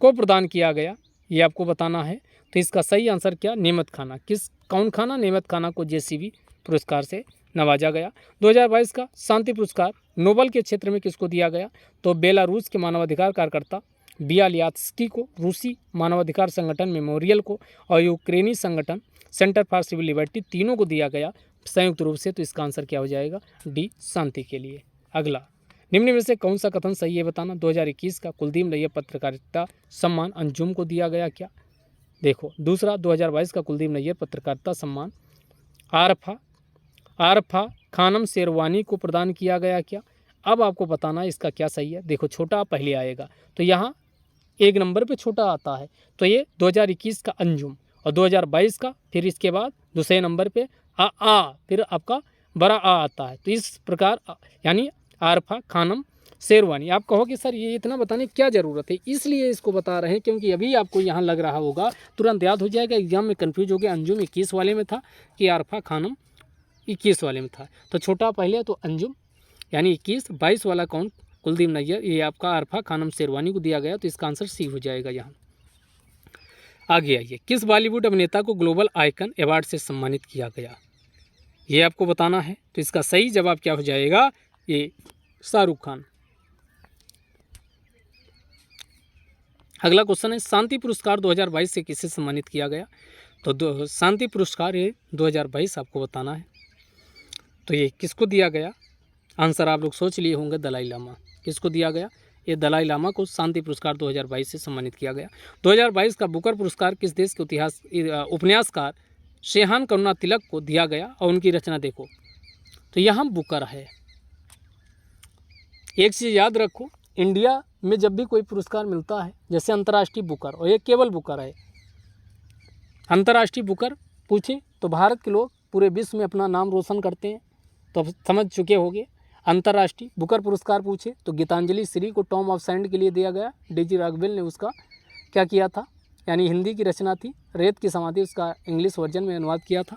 Speaker 1: को प्रदान किया गया, ये आपको बताना है। तो इसका सही आंसर क्या, नेमत खाना। कौन खाना, नेमत खाना को JCB पुरस्कार से नवाजा गया। 2022 का शांति पुरस्कार नोबल के क्षेत्र में किसको दिया गया, तो बेलारूस के मानवाधिकार कार्यकर्ता बियालियात्स्की को, रूसी मानवाधिकार संगठन मेमोरियल को और यूक्रेनी संगठन सेंटर फॉर सिविल लिबर्टी, तीनों को दिया गया संयुक्त रूप से। तो इसका आंसर क्या हो जाएगा, डी, शांति के लिए। अगला, निम्न में से कौन सा कथन सही है बताना। 2021 का कुलदीप नैय्यर पत्रकारिता सम्मान अंजुम को दिया गया क्या, देखो। दूसरा, 2022 का कुलदीप नैय्यर पत्रकारिता सम्मान आरफा खानम शेरवानी को प्रदान किया गया क्या। अब आपको बताना है इसका क्या सही है। देखो, छोटा पहले आएगा तो यहाँ 1 नंबर पे छोटा आता है, तो ये 2021 का अंजुम, और 2022 का फिर इसके बाद दूसरे नंबर पे फिर आपका बड़ा आता है। तो इस प्रकार यानी आरफा खानम शेरवानी। आप कहोगे सर ये इतना बताने की क्या ज़रूरत है, इसलिए इसको बता रहे हैं क्योंकि अभी आपको यहाँ लग रहा होगा, तुरंत याद हो जाएगा, एग्जाम में कन्फ्यूज हो गया, अंजुम 21 वाले में था कि आरफा खानम 21 वाले में था। तो छोटा पहले तो अंजुम यानी 21, 22 वाला कौन, कुलदीप नैय्यर, ये आपका आरफा खानम शेरवानी को दिया गया। तो इसका आंसर सी हो जाएगा यहाँ। आगे आइए, किस बॉलीवुड अभिनेता को ग्लोबल आइकन अवार्ड से सम्मानित किया गया, ये आपको बताना है। तो इसका सही जवाब क्या हो जाएगा, ये शाहरुख खान। अगला क्वेश्चन है, शांति पुरस्कार 2022 से किसे सम्मानित किया गया। तो शांति पुरस्कार ये 2022 आपको बताना है। तो ये किसको दिया गया, आंसर आप लोग सोच लिए होंगे, दलाई लामा। किसको दिया गया, ये दलाई लामा को शांति पुरस्कार 2022 से सम्मानित किया गया। 2022 का बुकर पुरस्कार किस देश के उपन्यासकार शेहान करुणा तिलक को दिया गया, और उनकी रचना देखो। तो यहाँ बुकर है। एक चीज़ याद रखो, इंडिया में जब भी कोई पुरस्कार मिलता है, जैसे अंतर्राष्ट्रीय बुकर, और ये केवल बुकर है, अंतर्राष्ट्रीय बुकर पूछे तो भारत के लोग पूरे विश्व में अपना नाम रोशन करते हैं, तो अब समझ चुके होंगे। अंतर्राष्ट्रीय बुकर पुरस्कार पूछे तो गीतांजलि श्री को टॉम ऑफ सैंड के लिए दिया गया, DG राघवेल ने उसका क्या किया था, यानी हिंदी की रचना थी, रेत की समाधि, उसका इंग्लिश वर्जन में अनुवाद किया था।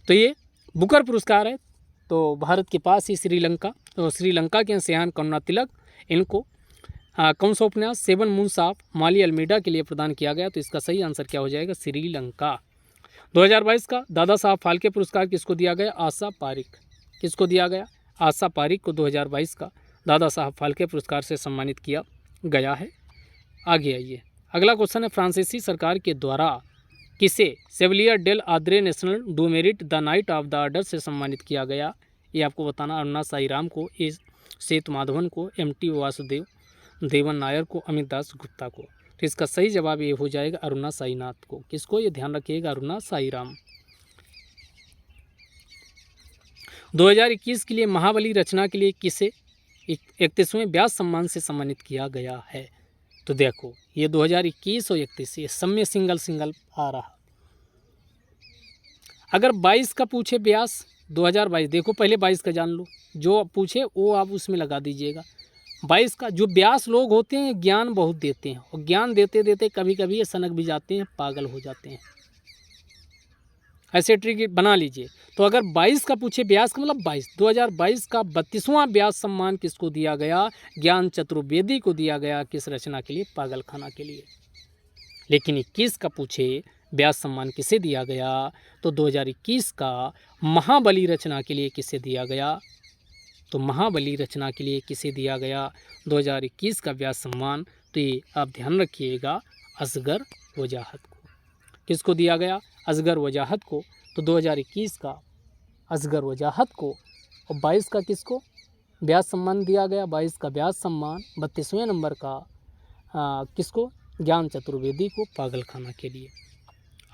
Speaker 1: तो ये बुकर पुरस्कार है। तो भारत के पास ही श्रीलंका, तो श्रीलंका के शेहान करुणा तिलक, इनको कौन सा उपन्यास, 7 मून्स ऑफ माली अल्मीडा के लिए प्रदान किया गया। तो इसका सही आंसर क्या हो जाएगा, श्रीलंका। 2022 का दादा साहब फाल्के पुरस्कार किसको दिया गया, आशा पारिक। किसको दिया गया, आशा पारिक को 2022 का दादा साहब फाल्के पुरस्कार से सम्मानित किया गया है। आगे आइए, अगला क्वेश्चन है, फ्रांसीसी सरकार के द्वारा किसे chevalier del ordre national du merite the knight of the order से सम्मानित किया गया, ये आपको बताना। अरुणा साईराम को, ए सेतु माधवन को, MT वासुदेव देवन नायर को, अमित दास गुप्ता को। तो इसका सही जवाब ये हो जाएगा अरुणा साईनाथ को। किसको, ये ध्यान रखिएगा, अरुणा साईराम। 2021 के लिए महाबली रचना के लिए किसे 31वें व्यास सम्मान से सम्मानित किया गया है। तो देखो, ये 2021 और 31 ये सब में सिंगल आ रहा। अगर 22 का पूछे व्यास 2022, देखो पहले 22 का जान लो, जो पूछे वो आप उसमें लगा दीजिएगा। 22 का जो व्यास लोग होते हैं ज्ञान बहुत देते हैं, और ज्ञान देते देते कभी कभी ये सनक भी जाते हैं, पागल हो जाते हैं। ऐसे ट्रिक बना लीजिए। तो अगर 22 का पूछे व्यास का मतलब 2022 का 32वां व्यास सम्मान किसको दिया गया, ज्ञान चतुर्वेदी को दिया गया। किस रचना के लिए, पागलखाना के लिए। लेकिन 21 का पूछे व्यास सम्मान किसे दिया गया, तो 2021 का महाबली रचना के लिए किसे दिया गया। तो महाबली रचना के लिए किसे दिया गया 2021 का व्यास सम्मान, तो ये आप ध्यान रखिएगा, असगर वजाहत को। किसको दिया गया, असगर वजाहत को। तो 2021 का असगर वजाहत को, और 22 का किसको व्यास सम्मान दिया गया, 22 का व्यास सम्मान 32वें नंबर का किसको, ज्ञान चतुर्वेदी को, पागलखाना के लिए।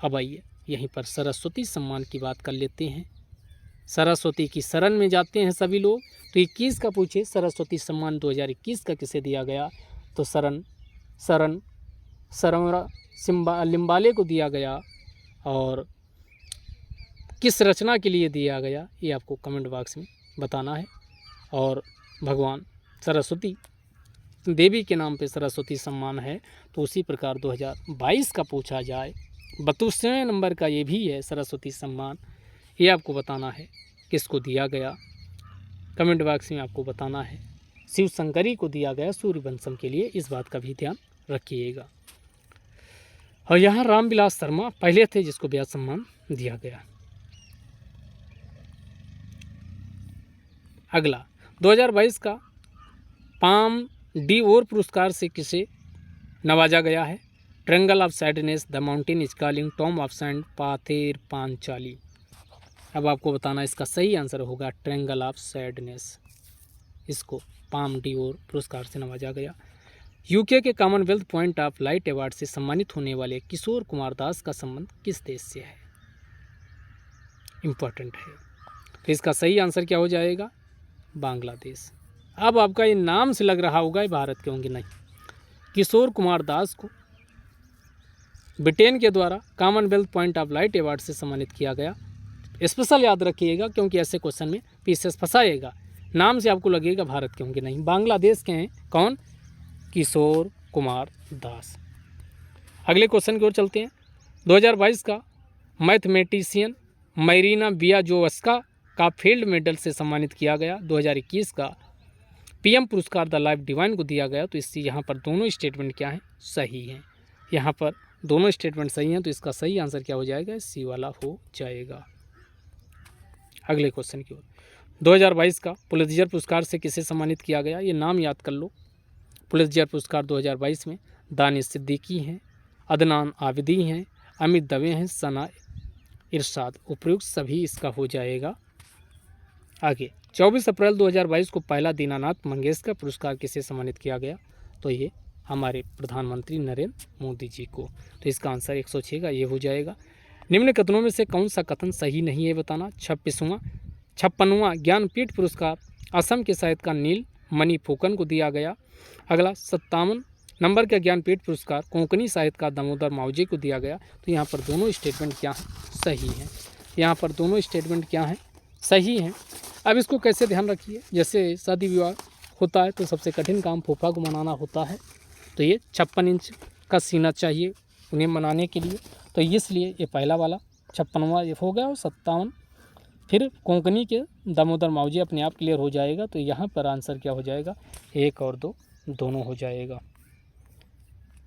Speaker 1: अब आइए यहीं पर सरस्वती सम्मान की बात कर लेते हैं। सरस्वती की शरण में जाते हैं सभी लोग। तो 21 का पूछे सरस्वती सम्मान 2021 का किसे दिया गया, तो सरवरा लिम्बाले को दिया गया। और किस रचना के लिए दिया गया ये आपको कमेंट बॉक्स में बताना है। और भगवान सरस्वती देवी के नाम पे सरस्वती सम्मान है, तो उसी प्रकार 2022 का पूछा जाए 32वें नंबर का ये भी है सरस्वती सम्मान, ये आपको बताना है किसको दिया गया, कमेंट बॉक्स में आपको बताना है। शिव शंकरी को दिया गया सूर्यवंशम के लिए, इस बात का भी ध्यान रखिएगा। और यहाँ रामविलास शर्मा पहले थे जिसको व्यास सम्मान दिया गया। अगला 2022 का पाम डिओर पुरस्कार से किसे नवाजा गया है? Triangle of sadness, the mountain is calling, Tom of sand, Pather Panchali. अब आपको बताना इसका सही आंसर होगा ट्रेंगल ऑफ सैडनेस, इसको पाम डिओर पुरस्कार से नवाजा गया। यूके के Commonwealth point of light award से सम्मानित होने वाले किशोर कुमार दास का संबंध किस देश से है? इम्पोर्टेंट है। तो इसका सही आंसर क्या हो जाएगा? बांग्लादेश। अब आपका ये नाम से लग रहा होगा ये भारत के होंगे, नहीं। किशोर कुमार दास को ब्रिटेन के द्वारा Commonwealth point of light award से सम्मानित किया गया। स्पेशल याद रखिएगा क्योंकि ऐसे क्वेश्चन में पीसेस फंसाएगा। नाम से आपको लगेगा भारत के होंगे, नहीं, बांग्लादेश के हैं। कौन? किशोर कुमार दास। अगले क्वेश्चन की ओर चलते हैं। 2022 का मैथमेटिशियन मैरीना बियाजोवस्का का फील्ड मेडल से सम्मानित किया गया। 2021 का पीएम पुरस्कार द लाइफ डिवाइन को दिया गया। तो इससे यहाँ पर दोनों स्टेटमेंट क्या हैं? सही हैं। यहाँ पर दोनों स्टेटमेंट सही हैं, तो इसका सही आंसर क्या हो जाएगा? सी वाला हो जाएगा। अगले क्वेश्चन की ओर। 2022 का पुलित्जर पुरस्कार से किसे सम्मानित किया गया? ये नाम याद कर लो। पुलित्जर पुरस्कार 2022 में दानिश सिद्दीकी हैं, अदनान आबिदी हैं, अमित दवे हैं, सना इरशाद। उपयुक्त सभी इसका हो जाएगा। आगे 24 अप्रैल 2022 को पहला दीनानाथ मंगेशकर पुरस्कार किसे सम्मानित किया गया? तो ये हमारे प्रधानमंत्री नरेंद्र मोदी जी को। तो इसका आंसर 106 का ये हो जाएगा। निम्न कथनों में से कौन सा कथन सही नहीं है बताना। 56वां ज्ञानपीठ पुरस्कार असम के साहित्यकार नील मणि फुकन को दिया गया। अगला 57 नंबर का ज्ञानपीठ पुरस्कार कोंकणी साहित्यकार दामोदर मावजी को दिया गया। तो यहाँ पर दोनों स्टेटमेंट क्या हैं? सही हैं। यहाँ पर दोनों स्टेटमेंट क्या हैं? सही हैं। अब इसको कैसे ध्यान रखिए, जैसे शादी विवाह होता है तो सबसे कठिन काम फूफा को मनाना होता है, तो ये 56 इंच का सीना चाहिए उन्हें मनाने के लिए, तो इसलिए ये पहला वाला 56वां ये हो गया। और 57 फिर कोंकणी के दामोदर मावजी अपने आप क्लियर हो जाएगा। तो यहाँ पर आंसर क्या हो जाएगा? 1 और 2 दोनों हो जाएगा,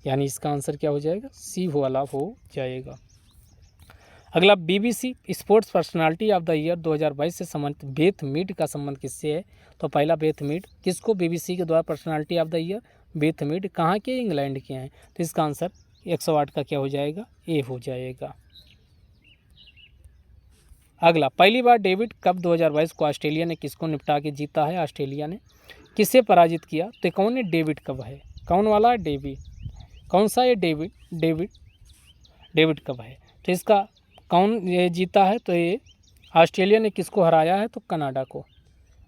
Speaker 1: यानी इसका आंसर क्या हो जाएगा? सी वाला हो जाएगा। अगला BBC sports personality of the year 2022 से संबंधित बेथ मीड का संबंध किससे है? तो पहला बेथ मीड किसको बीबीसी के द्वारा personality of the year? Beth Mead कहाँ के? इंग्लैंड के हैं। तो इसका आंसर 108 का क्या हो जाएगा? ए हो जाएगा। अगला पहली बार डेविड कप 2022 को ऑस्ट्रेलिया ने किसको निपटा के जीता है? ऑस्ट्रेलिया ने किसे पराजित किया? तो कौन है? डेविड कप है। कौन वाला है? डेविड। कौन सा है? डेविड कप है। तो इसका कौन ये जीता है? तो ये ऑस्ट्रेलिया ने किसको हराया है? तो कनाडा को।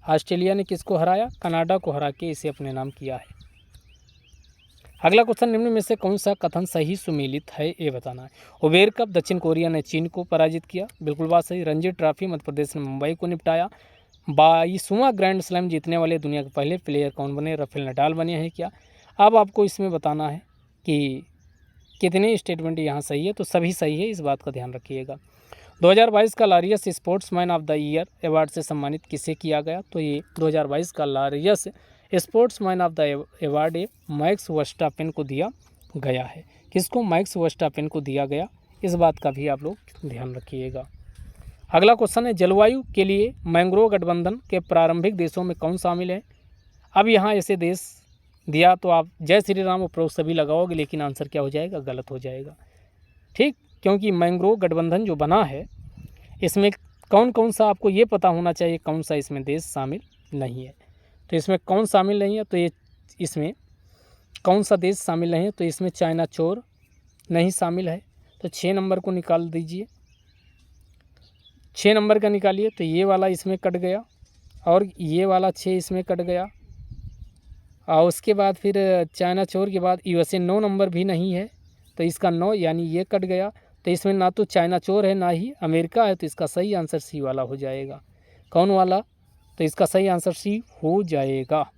Speaker 1: ऑस्ट्रेलिया ने किसको हराया? कनाडा को हरा के इसे अपने नाम किया है। अगला क्वेश्चन निम्न में से कौन सा कथन सही सुमेलित है ये बताना है। उबेर कप दक्षिण कोरिया ने चीन को पराजित किया, बिल्कुल बात सही। रणजी ट्रॉफी मध्य प्रदेश ने मुंबई को निपटाया। 22वां ग्रैंड स्लैम जीतने वाले दुनिया के पहले प्लेयर कौन बने? राफेल नडाल बने हैं क्या? अब आपको इसमें बताना है कि कितने स्टेटमेंट यहाँ सही है। तो सभी सही है, इस बात का ध्यान रखिएगा। 2022 का Laureus sportsman of the year award से सम्मानित किसे किया गया? तो ये 2022 का Laureus sportsman of the award Max Verstappen को दिया गया है। किसको? मैक्स वर्स्टापेन को दिया गया, इस बात का भी आप लोग ध्यान रखिएगा। अगला क्वेश्चन है जलवायु के लिए मैंग्रोव गठबंधन के प्रारंभिक देशों में कौन शामिल है? अब यहाँ ऐसे देश दिया तो आप जय श्री राम उपरोक्त सभी लगाओगे, लेकिन आंसर क्या हो जाएगा? गलत हो जाएगा। ठीक, क्योंकि मैंग्रोव गठबंधन जो बना है इसमें कौन कौन सा आपको ये पता होना चाहिए कौन सा इसमें देश शामिल नहीं है। तो इसमें कौन शामिल नहीं है? तो ये इसमें कौन सा देश शामिल नहीं है? तो इसमें चाइना चोर नहीं शामिल है। तो 6 नंबर को निकाल दीजिए। 6 नंबर का निकालिए तो ये वाला इसमें कट गया और ये वाला 6 इसमें कट गया और उसके बाद फिर चाइना चोर के बाद USA 9 नंबर भी नहीं है तो इसका 9 यानी ये कट गया। तो इसमें ना तो चाइना चोर है ना ही अमेरिका है, तो इसका सही आंसर सी वाला हो जाएगा। कौन वाला? तो इसका सही आंसर सी हो जाएगा।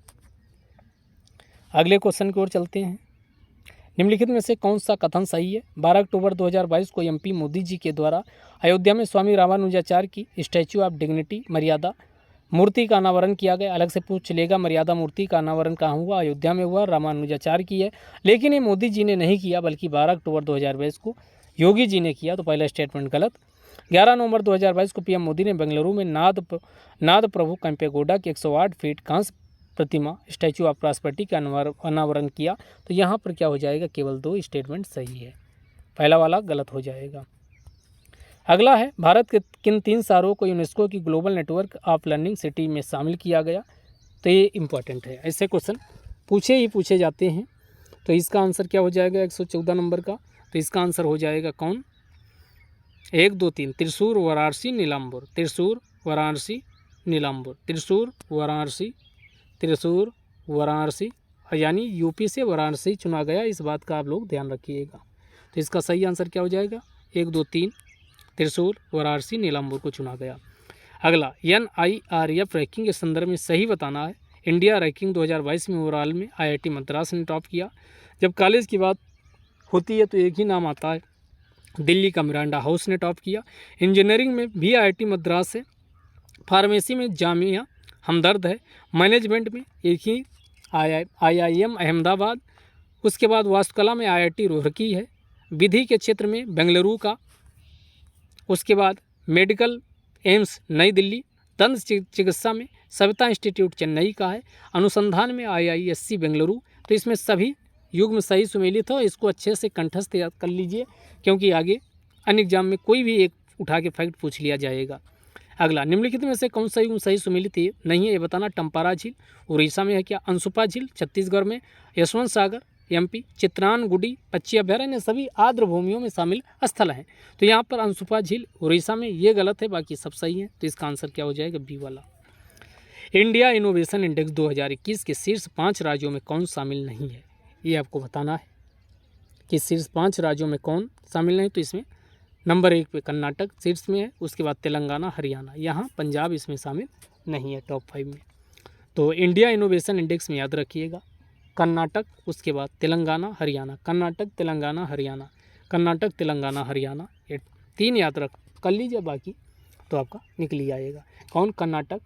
Speaker 1: अगले क्वेश्चन की ओर चलते हैं। निम्नलिखित में से कौन सा कथन सही है? 12 अक्टूबर 2022 को MP मोदी जी के द्वारा अयोध्या में स्वामी रामानुजाचार्य की स्टैच्यू ऑफ डिग्निटी मर्यादा मूर्ति का अनावरण किया गया। अलग से पूछ लेगा मर्यादा मूर्ति का अनावरण कहाँ हुआ? अयोध्या में हुआ, रामानुजाचार्य की है, लेकिन ये मोदी जी ने नहीं किया बल्कि 12 अक्टूबर 2022 को योगी जी ने किया, तो पहला स्टेटमेंट गलत। 11 नवंबर 2022 को PM मोदी ने बेंगलुरु में नाद प्रभु केम्पेगौड़ा की 108 फीट कांस्य प्रतिमा स्टैच्यू ऑफ प्रॉस्पेरिटी का अनावरण किया। तो यहाँ पर क्या हो जाएगा? केवल 2 स्टेटमेंट सही है, पहला वाला गलत हो जाएगा। अगला है, भारत के किन 3 शहरों को यूनेस्को की global network of learning city में शामिल किया गया? तो ये इंपॉर्टेंट है, ऐसे क्वेश्चन पूछे जाते हैं। तो इसका आंसर क्या हो जाएगा 114 नंबर का? तो इसका आंसर हो जाएगा कौन? 1 2 3 त्रिशूर, वाराणसी, नीलाम्बुर। त्रिशूर, वाराणसी, नीलाम्बुर। त्रिशूर, वाराणसी, त्रिशूर, वाराणसी, यानी UP से वाराणसी चुना गया, इस बात का आप लोग ध्यान रखिएगा। तो इसका सही आंसर क्या हो जाएगा? 1 2 3 त्रिशूर, वाराणसी, नीलाम्बुर को चुना गया। अगला, NIRF रैंकिंग के संदर्भ में सही बताना है। इंडिया रैंकिंग 2022 में ओवरऑल में IIT मद्रास ने टॉप किया। जब कॉलेज की बात होती है तो एक ही नाम आता है, दिल्ली का मिरांडा हाउस ने टॉप किया। इंजीनियरिंग में भी IIT मद्रास है, फार्मेसी में जामिया हमदर्द है, मैनेजमेंट में एक ही IIM अहमदाबाद, उसके बाद वास्तुकला में IIT रुड़की है, विधि के क्षेत्र में बेंगलुरु का, उसके बाद मेडिकल एम्स नई दिल्ली, दंत चिकित्सा में सविता इंस्टीट्यूट चेन्नई का है, अनुसंधान में IISc बेंगलुरु। तो इसमें सभी युग्म सही सुमेलित हो, इसको अच्छे से कंठस्थ याद कर लीजिए क्योंकि आगे अन्य एग्जाम में कोई भी एक उठा के फैक्ट पूछ लिया जाएगा। अगला, निम्नलिखित में से कौन सा युग्म सही सुमेलित है नहीं है ये बताना। टम्पारा झील उड़ीसा में है क्या? अंशुपा झील छत्तीसगढ़ में, यशवंत सागर MP, चित्रानगुडी पक्षी अभ्यारण्य सभी आर्द्र भूमियों में शामिल स्थल हैं। तो यहाँ पर अंशुपा झील उड़ीसा में, ये गलत है, बाकी सब सही है। तो इसका आंसर क्या हो जाएगा? B वाला। इंडिया इनोवेशन इंडेक्स 2021 के शीर्ष 5 राज्यों में कौन शामिल नहीं है? ये आपको बताना है कि शीर्ष 5 राज्यों में कौन शामिल नहीं। तो इसमें नंबर 1 पे कर्नाटक शीर्ष में है, उसके बाद तेलंगाना, हरियाणा, यहाँ पंजाब इसमें शामिल नहीं है टॉप 5 में। तो इंडिया इनोवेशन इंडेक्स में याद रखिएगा कर्नाटक, उसके बाद तेलंगाना, हरियाणा, कर्नाटक, तेलंगाना, हरियाणा, कर्नाटक, तेलंगाना, हरियाणा, ये 3 याद रख कर लीजिए, बाकी तो आपका निकल ही आएगा। कौन? Karnataka,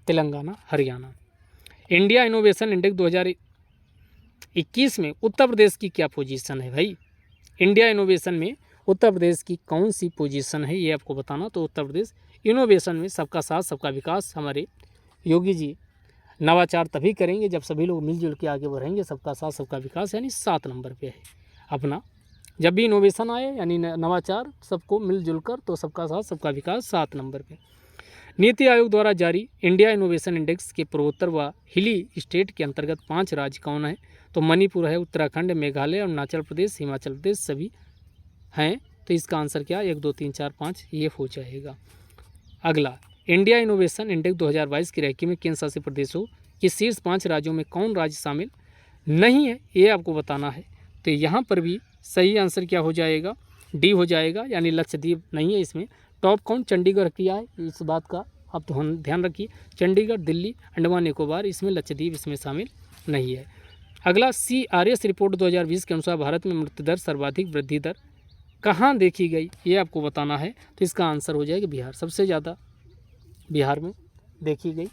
Speaker 1: Telangana, Haryana. India innovation index 2021 में उत्तर प्रदेश की क्या पोजीशन है भाई? इंडिया इनोवेशन में उत्तर प्रदेश की कौन सी पोजीशन है ये आपको बताना। तो उत्तर प्रदेश इनोवेशन में सबका साथ सबका विकास, हमारे योगी जी नवाचार तभी करेंगे जब सभी लोग मिलजुल के आगे बढ़ेंगे। सबका साथ सबका विकास यानी 7 नंबर पे है अपना। जब भी इनोवेशन आए यानी नवाचार सबको मिलजुल कर, तो सबका साथ सबका विकास 7 नंबर पे। नीति आयोग द्वारा जारी इंडिया इनोवेशन इंडेक्स के पूर्वोत्तर व हिली स्टेट के अंतर्गत 5 राज्य कौन है? तो मणिपुर है, उत्तराखंड, मेघालय, अरुणाचल प्रदेश, हिमाचल प्रदेश सभी हैं। तो इसका आंसर क्या? 1 2 3 4 5 ये हो जाएगा। अगला, इंडिया इनोवेशन इंडेक्स 2022 की रैंकिंग में केंद्र शासित प्रदेशों के शीर्ष 5 राज्यों में कौन राज्य शामिल नहीं है ये आपको बताना है। तो यहाँ पर भी सही आंसर क्या हो जाएगा? D हो जाएगा, यानी लक्षद्वीप नहीं है इसमें। टॉप कौन? चंडीगढ़ किया है, इस बात का आप तो ध्यान रखिए। चंडीगढ़, दिल्ली, अंडमान निकोबार, इसमें लक्षद्वीप इसमें शामिल नहीं है। अगला, CRS रिपोर्ट 2020 के अनुसार भारत में मृत्यु दर सर्वाधिक वृद्धि दर कहाँ देखी गई ये आपको बताना है। तो इसका आंसर हो जाएगा बिहार, सबसे ज़्यादा बिहार में देखी गई।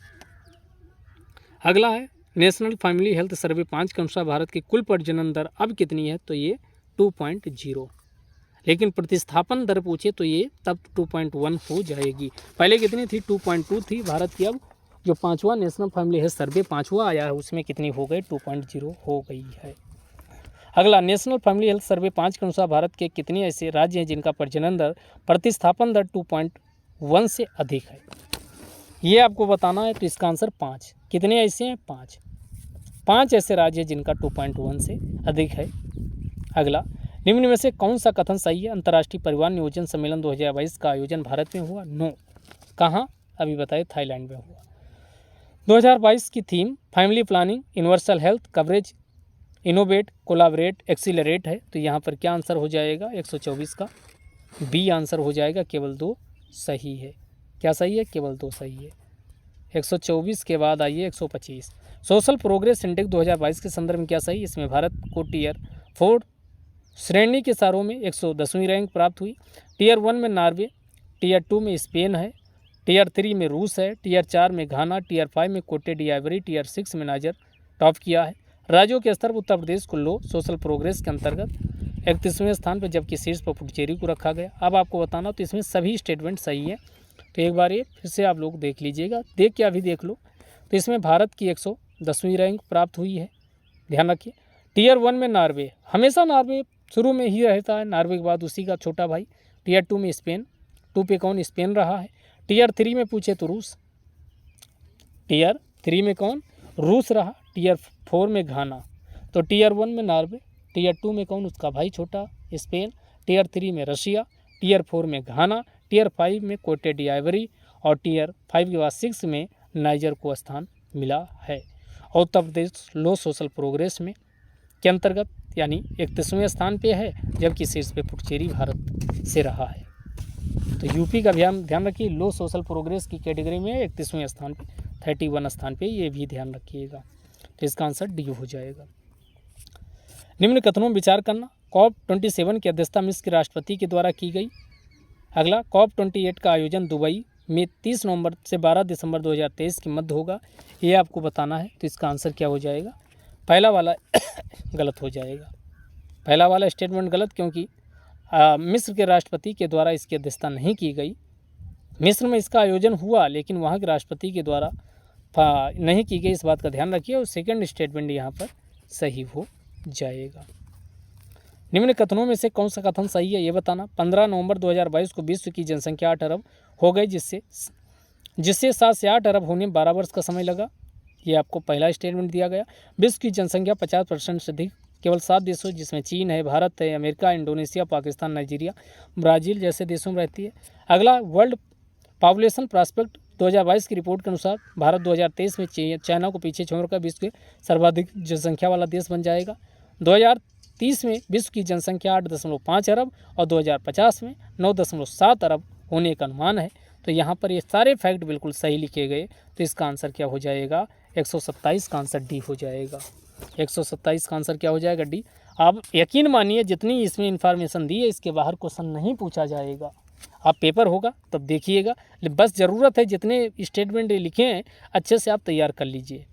Speaker 1: अगला है, नेशनल फैमिली हेल्थ सर्वे 5 के अनुसार भारत की कुल प्रजनन दर अब कितनी है? तो ये 2.0, लेकिन प्रतिस्थापन दर पूछे तो ये तब 2.1 हो जाएगी। पहले कितनी थी? 2.2 थी भारत की। अब जो 5वां नेशनल फैमिली हेल्थ सर्वे 5वां आया है उसमें कितनी हो गई? 2.0 हो गई है। अगला, नेशनल फैमिली हेल्थ सर्वे 5 के अनुसार भारत के कितने ऐसे राज्य हैं जिनका प्रजनन दर प्रतिस्थापन दर 2.1 से अधिक है? ये आपको बताना है। तो इसका आंसर 5। कितने ऐसे हैं? 5 ऐसे राज्य हैं जिनका 2.1 से अधिक है। अगला, निम्न में से कौन सा कथन सही है? अंतर्राष्ट्रीय परिवहन नियोजन सम्मेलन 2022 का आयोजन भारत में हुआ? नो, कहाँ? अभी बताए थाईलैंड में हुआ। 2022 की theme family planning, universal health coverage, innovate, collaborate, accelerate है। तो यहाँ पर क्या आंसर हो जाएगा? 124 का बी आंसर हो जाएगा। केवल 2 सही है। क्या सही है? केवल 2 सही है। 124 के बाद आइए 125। सोशल प्रोग्रेस इंडेक्स 2022 के संदर्भ में क्या सही? इसमें भारत को टियर 4 श्रेणी के सारों में 110वीं रैंक प्राप्त हुई। टियर 1 में नॉर्वे, टियर 2 में स्पेन है, टियर 3 में रूस है, टियर 4 में घाना, टियर 5 में कोटे डिआइवरी, टियर 6 में नाइजर टॉप किया है। राज्यों के स्तर पर उत्तर प्रदेश को लो सोशल प्रोग्रेस के अंतर्गत 31वें स्थान पर, जबकि शीर्ष पर पुडुचेरी को रखा गया। अब आपको बताना तो इसमें सभी स्टेटमेंट सही है। तो एक बार ये फिर से आप लोग देख लीजिएगा, देख के अभी देख लो। तो इसमें भारत की 110वीं रैंक प्राप्त हुई है, ध्यान रखिए। टियर 1 में नॉर्वे, हमेशा नॉर्वे शुरू में ही रहता है, नॉर्वे के बाद उसी का छोटा भाई। टियर 2 में स्पेन, 2 पे कौन? स्पेन रहा है। टियर 3 में पूछे तो रूस, टियर 3 में कौन? रूस रहा। टियर 4 में घाना। तो टियर 1 में नॉर्वे, टियर 2 में कौन? उसका भाई छोटा स्पेन, टियर 3 में रशिया, टियर 4 में घाना, टियर 5 में कोटे डिआइवरी और टियर 5 के बाद 6 में नाइजर को स्थान मिला है। और उत्तर प्रदेश लो सोशल प्रोग्रेस में के अंतर्गत यानी 31वें स्थान पे है, जबकि शीर्ष पे पुडुचेरी भारत से रहा है। तो यूपी का ध्यान रखिए, लो सोशल प्रोग्रेस की कैटेगरी में 31वें स्थान पे, 31 स्थान पे, ये भी ध्यान रखिएगा। तो इसका आंसर डी हो जाएगा। निम्न कथनों में विचार करना। COP27 की अध्यक्षता मिस्र के राष्ट्रपति के द्वारा की गई। अगला, COP28 का आयोजन दुबई में 30 नवंबर से 12 दिसंबर 2023 के मध्य होगा, ये आपको बताना है। तो इसका आंसर क्या हो जाएगा? पहला वाला गलत हो जाएगा। पहला वाला स्टेटमेंट गलत, क्योंकि मिस्र के राष्ट्रपति के द्वारा इसकी अध्यक्षता नहीं की गई। मिस्र में इसका आयोजन हुआ, लेकिन वहाँ के राष्ट्रपति के द्वारा नहीं की गई, इस बात का ध्यान रखिए। और सेकंड स्टेटमेंट यहाँ पर सही हो जाएगा। निम्न कथनों में से कौन सा कथन सही है, ये बताना। 15 नवंबर 2022 को विश्व की जनसंख्या 8 अरब हो गई, जिससे 7 से 8 अरब होने में 12 वर्ष का समय लगा। ये आपको पहला स्टेटमेंट दिया गया। विश्व की जनसंख्या 50% से अधिक केवल 7 देशों, जिसमें चीन है, भारत है, America, Indonesia, Pakistan, Nigeria, Brazil जैसे देशों में रहती है। अगला, वर्ल्ड पॉपुलेशन प्रॉस्पेक्ट 2022 की रिपोर्ट के अनुसार भारत 2023 में चाइना को पीछे छोड़कर विश्व के सर्वाधिक जनसंख्या वाला देश बन जाएगा। 2030 में विश्व की जनसंख्या 8.5 अरब और 2050 में 9.7 अरब होने का अनुमान है। तो यहाँ पर ये सारे फैक्ट बिल्कुल सही लिखे गए। तो इसका आंसर क्या हो जाएगा? 127 का आंसर डी हो जाएगा। 127 का आंसर क्या हो जाएगा? डी। आप यकीन मानिए, जितनी इसमें इन्फॉर्मेशन दी है, इसके बाहर क्वेश्चन नहीं पूछा जाएगा। आप पेपर होगा तब देखिएगा, बस ज़रूरत है जितने स्टेटमेंट लिखे हैं अच्छे से आप तैयार कर लीजिए,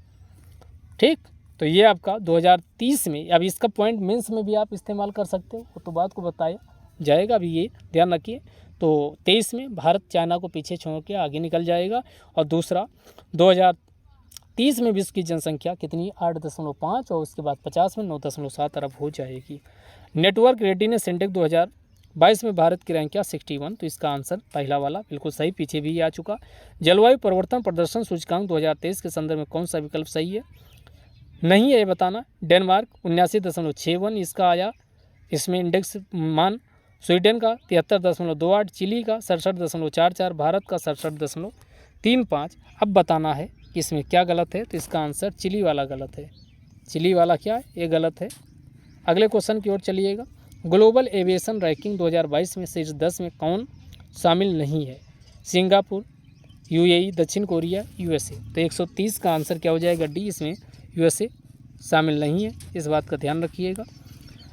Speaker 1: ठीक। तो ये आपका 2030 में, अब इसका पॉइंट मेंस में भी आप इस्तेमाल कर सकते हो, वो तो बात को बताया जाएगा। अभी ये ध्यान रखिए। तो 23 में भारत चाइना को पीछे छोड़ के आगे निकल जाएगा। और दूसरा, 2030 में विश्व की जनसंख्या कितनी? 8.5 और उसके बाद 50 में 9.7 अरब हो जाएगी। नेटवर्क रेडिनेस इंडेक्स 2022 में भारत की रैंक क्या? 61। तो इसका आंसर पहला वाला बिल्कुल सही, पीछे भी आ चुका। जलवायु परिवर्तन प्रदर्शन सूचकांक 2023 के संदर्भ में कौन सा विकल्प सही है? नहीं है, ये बताना। डेनमार्क 79.61 इसका आया, इसमें इंडेक्स मान। स्वीडन का 73.28, चिली का 67.44, भारत का 67.35। अब बताना है कि इसमें क्या गलत है। तो इसका आंसर चिली वाला गलत है। चिली वाला क्या है? ये गलत है। अगले क्वेश्चन की ओर चलिएगा। ग्लोबल एविएशन रैंकिंग 2022 में शीर्ष 10 में कौन शामिल नहीं है? सिंगापुर, यूएई, दक्षिण कोरिया, यूएसए। तो 130 का आंसर क्या हो जाएगा? डी। इसमें यूएसए शामिल नहीं है, इस बात का ध्यान रखिएगा।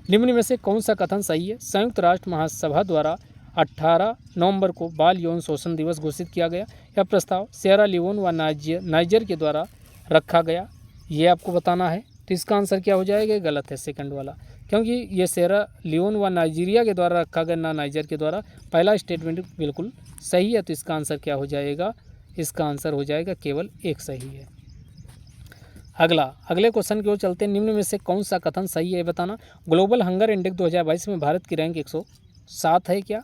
Speaker 1: निम्न में से कौन सा कथन सही है? संयुक्त राष्ट्र महासभा द्वारा 18 नवंबर को बाल यौन शोषण दिवस घोषित किया गया। यह प्रस्ताव सिएरा लियोन व नाइजर के द्वारा रखा गया, ये आपको बताना है। तो इसका आंसर क्या हो जाएगा? गलत है, सेकंड वाला, क्योंकि ये सिएरा लियोन व नाइजीरिया के द्वारा रखा गया, ना नाइजर के द्वारा। पहला स्टेटमेंट बिल्कुल सही है। तो इसका आंसर क्या हो जाएगा? इसका आंसर हो जाएगा केवल एक सही है। अगले क्वेश्चन की ओर चलते हैं। निम्न में से कौन सा कथन सही है, बताना। ग्लोबल हंगर इंडेक्स 2022 में भारत की रैंक 107 है क्या?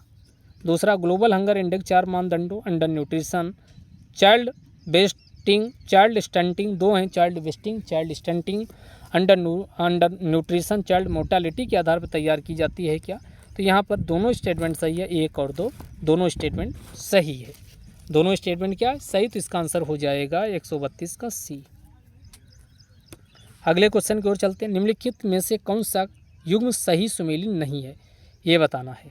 Speaker 1: दूसरा, ग्लोबल हंगर इंडेक्स 4 मानदंडों अंडर न्यूट्रिशन, चाइल्ड स्टंटिंग 2 हैं, child wasting, child stunting, under nutrition, child mortality के आधार पर तैयार की जाती है क्या? तो यहाँ पर दोनों स्टेटमेंट सही है, 1 और 2 दोनों स्टेटमेंट सही है। दोनों स्टेटमेंट क्या है सही, तो इसका आंसर हो जाएगा 132 का सी। अगले क्वेश्चन की ओर चलते हैं। निम्नलिखित में से कौन सा युग्म सही सुमेलित नहीं है, ये बताना है।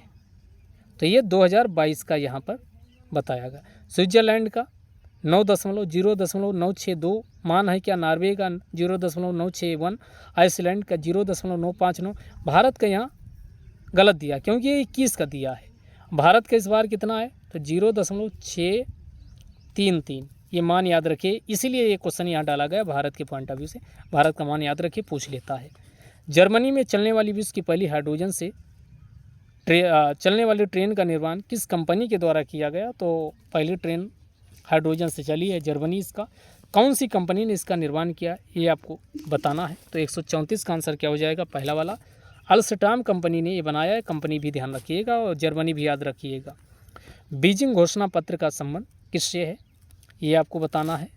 Speaker 1: तो ये 2022 का यहाँ पर बताया गया। स्विट्जरलैंड का 9.0.962 मान है क्या, नॉर्वे का 0.961, आइसलैंड का 0.959, भारत का यहाँ गलत दिया क्योंकि ये 21 का दिया है। भारत का इस बार कितना है, तो 0.633, ये मान याद रखिए, इसीलिए ये क्वेश्चन यहाँ डाला गया भारत के पॉइंट ऑफ व्यू से। भारत का मान याद रखिए, पूछ लेता है। जर्मनी में चलने वाली विश्व की पहली हाइड्रोजन से चलने वाली ट्रेन का निर्माण किस कंपनी के द्वारा किया गया, तो पहली ट्रेन हाइड्रोजन से चली है जर्मनी। इसका कौन सी कंपनी ने इसका निर्माण किया, ये आपको बताना है। तो 134 का आंसर क्या हो जाएगा, पहला वाला अल्स्टॉम कंपनी ने ये बनाया है। कंपनी भी ध्यान रखिएगा और जर्मनी भी याद रखिएगा। बीजिंग घोषणा पत्र का संबंध किससे है, ये आपको बताना है।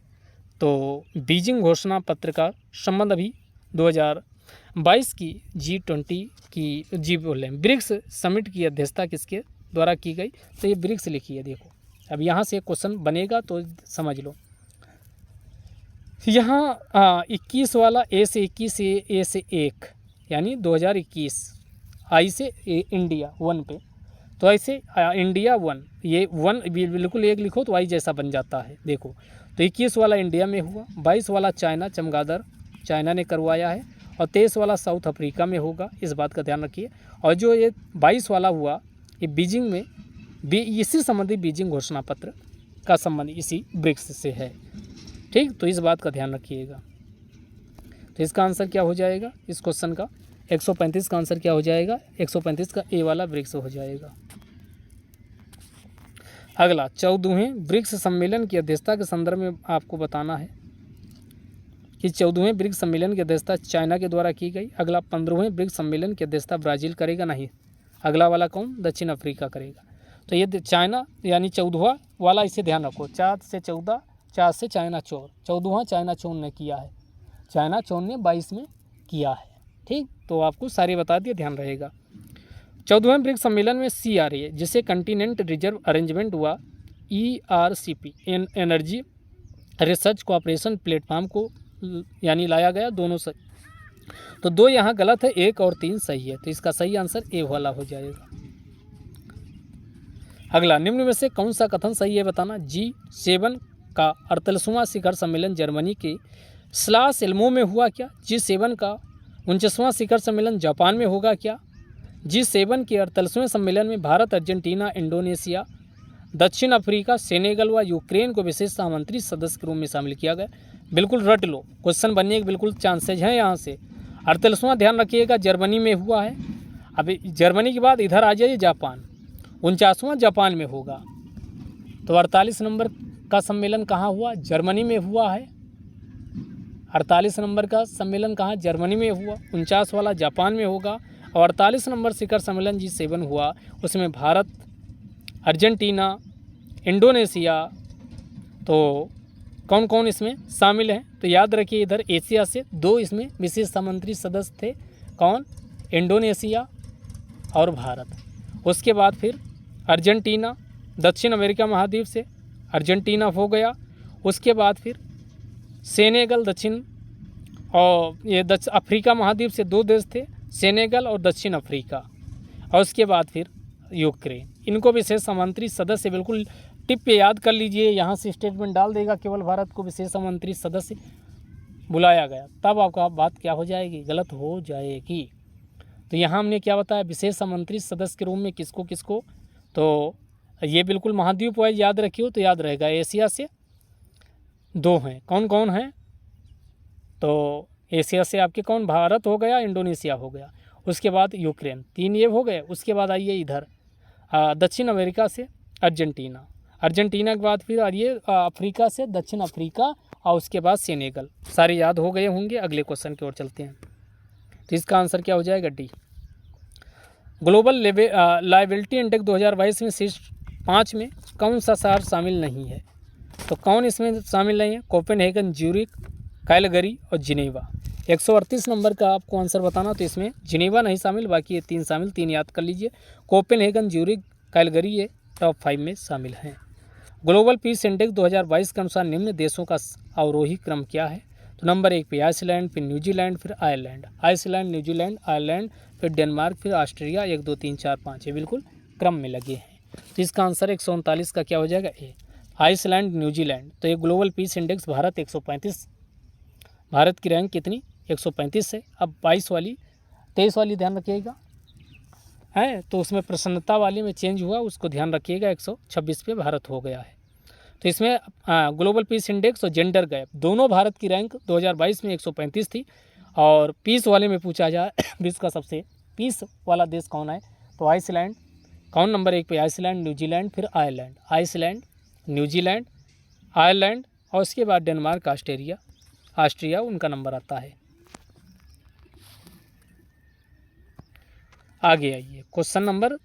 Speaker 1: तो बीजिंग घोषणा पत्र का संबंध अभी 2022 की ब्रिक्स समिट की अध्यक्षता किसके द्वारा की गई, तो ये ब्रिक्स लिखी है। देखो अब यहाँ से क्वेश्चन बनेगा तो समझ लो। यहाँ 21 वाला ए से 21 ए से 1 यानी 2021 आई से इंडिया 1 पे, तो ऐसे इंडिया 1 ये 1 बिल्कुल एक लिखो तो आई जैसा बन जाता है। देखो तो 21 वाला इंडिया में हुआ, 22 वाला चाइना चमगादड़ चाइना ने करवाया है, और 23 वाला साउथ अफ्रीका में होगा, इस बात का ध्यान रखिए। और जो ये 22 वाला हुआ ये बीजिंग में इसी संबंधी बीजिंग घोषणा पत्र का संबंध इसी ब्रिक्स से है। ठीक, तो इस बात का ध्यान रखिएगा। तो इसका आंसर क्या हो जाएगा इस क्वेश्चन का, 135 का आंसर क्या हो जाएगा, 135 का ए वाला ब्रिक्स हो जाएगा। अगला 14वें ब्रिक्स सम्मेलन की अध्यक्षता के संदर्भ में आपको बताना है कि 14वें ब्रिक्स सम्मेलन की अध्यक्षता चाइना के द्वारा की गई। अगला 15वें ब्रिक्स सम्मेलन की अध्यक्षता ब्राज़ील करेगा, नहीं, अगला वाला कौन, दक्षिण अफ्रीका करेगा। तो ये चाइना यानी 14वां वाला, इसे ध्यान रखो, 4 से 14, 4 से चाइना 4, 14वां चाइना 4 ने किया है, चाइना 4 ने 22 में किया है। ठीक, तो आपको सारे बता दिए, ध्यान रहेगा। 14वें ब्रिक्स सम्मेलन में CRA जिसे कंटिनेंट रिजर्व अरेंजमेंट हुआ, ERCP energy research cooperation platform को यानी लाया गया, दोनों सही। तो 2 यहाँ गलत है, 1 और 3 सही है, तो इसका सही आंसर ए वाला हो जाएगा। अगला निम्न में से कौन सा कथन सही है बताना। G7 का 48वां शिखर सम्मेलन जर्मनी के स्लास एल्मो में हुआ क्या। G7 का 49वां शिखर सम्मेलन जापान में होगा क्या। G7 के 48वें सम्मेलन में भारत, अर्जेंटीना, इंडोनेशिया, दक्षिण अफ्रीका, सेनेगल व यूक्रेन को विशेष आमंत्रित सदस्य के रूप में शामिल किया गया। बिल्कुल रट लो, क्वेश्चन बनने के बिल्कुल चांसेज हैं यहाँ से। 48वां ध्यान रखिएगा जर्मनी में हुआ है। अभी जर्मनी के बाद इधर आ जाइए जापान, 49वां जापान में होगा। तो 48 नंबर का सम्मेलन कहाँ हुआ, जर्मनी में हुआ है। 48 नंबर का सम्मेलन कहाँ, जर्मनी में हुआ। 49 वाला जापान में होगा। और 48 नंबर शिखर सम्मेलन G7 हुआ, उसमें भारत, अर्जेंटीना, इंडोनेशिया, तो कौन कौन इसमें शामिल हैं, तो याद रखिए इधर एशिया से 2 इसमें विशेष आमंत्रित सदस्य थे, कौन, इंडोनेशिया और भारत। उसके बाद फिर अर्जेंटीना, दक्षिण अमेरिका महाद्वीप से अर्जेंटीना हो गया। उसके बाद फिर सेनेगल, दक्षिण और ये अफ्रीका महाद्वीप से 2 देश थे, सेनेगल और दक्षिण अफ्रीका। और उसके बाद फिर यूक्रेन, इनको विशेष आमंत्रित सदस्य, बिल्कुल टिप पे याद कर लीजिए, यहाँ से स्टेटमेंट डाल देगा केवल भारत को विशेष आमंत्रित सदस्य बुलाया गया, तब आपका बात क्या हो जाएगी, गलत हो जाएगी। तो यहाँ हमने क्या बताया, विशेष आमंत्रित सदस्य के रूप में किसको किसको, तो ये बिल्कुल महाद्वीप वाइज याद रखियो तो याद रहेगा। एशिया से 2 हैं, कौन कौन हैं, तो एशिया से आपके कौन, भारत हो गया, इंडोनेशिया हो गया, उसके बाद यूक्रेन, 3 ये हो गए। उसके बाद आइए इधर दक्षिण अमेरिका से अर्जेंटीना, अर्जेंटीना के बाद फिर आइए अफ्रीका से दक्षिण अफ्रीका, और उसके बाद सेनेगल। सारे याद हो गए होंगे। अगले क्वेश्चन की ओर चलते हैं। तो इसका आंसर क्या हो जाएगा, डी। ग्लोबल लायबिलिटी इंडेक्स 2022 में शीर्ष 5 में कौन सा शहर शामिल नहीं है, तो कौन इसमें शामिल नहीं है, कोपेनहेगन, ज्यूरिख, कैलगरी और जिनेवा। 138 नंबर का आपको आंसर बताना, तो इसमें जिनेवा नहीं शामिल, बाकी ये 3 शामिल, 3 याद कर लीजिए। कोपेनहेगन, ज्यूरिख, कैलगरी ये टॉप 5 में शामिल हैं। ग्लोबल पीस इंडेक्स 2022 के अनुसार निम्न देशों का अवरोही क्रम क्या है? तो नंबर 1 पे आइसलैंड, फिर न्यूजीलैंड, फिर आयरलैंड। आइसलैंड, न्यूजीलैंड, आयरलैंड, फिर डेनमार्क, फिर ऑस्ट्रेलिया। 1 2 3 4 5 ये बिल्कुल क्रम में लगे हैं। तो इसका आंसर 139 का क्या हो जाएगा? ए, आइसलैंड, न्यूजीलैंड। तो ये global peace index Bharat 135, Bharat की रैंक कितनी? 135 है। अब 23 वाली ध्यान रखिएगा है, तो उसमें प्रसन्नता वाली में चेंज हुआ, उसको ध्यान रखिएगा। 126 पे भारत हो गया है। तो इसमें ग्लोबल पीस इंडेक्स और जेंडर गैप दोनों भारत की रैंक 2022 में 135 थी। और पीस वाले में पूछा जाए विश्व का सबसे पीस वाला देश कौन है? तो आइसलैंड। कौन नंबर 1 पे? आइसलैंड, न्यूजीलैंड, फिर आयरलैंड। आइसलैंड, न्यूजीलैंड, आयरलैंड और उसके बाद डेनमार्क, ऑस्ट्रिया उनका नंबर आता है। आगे आइए, क्वेश्चन नंबर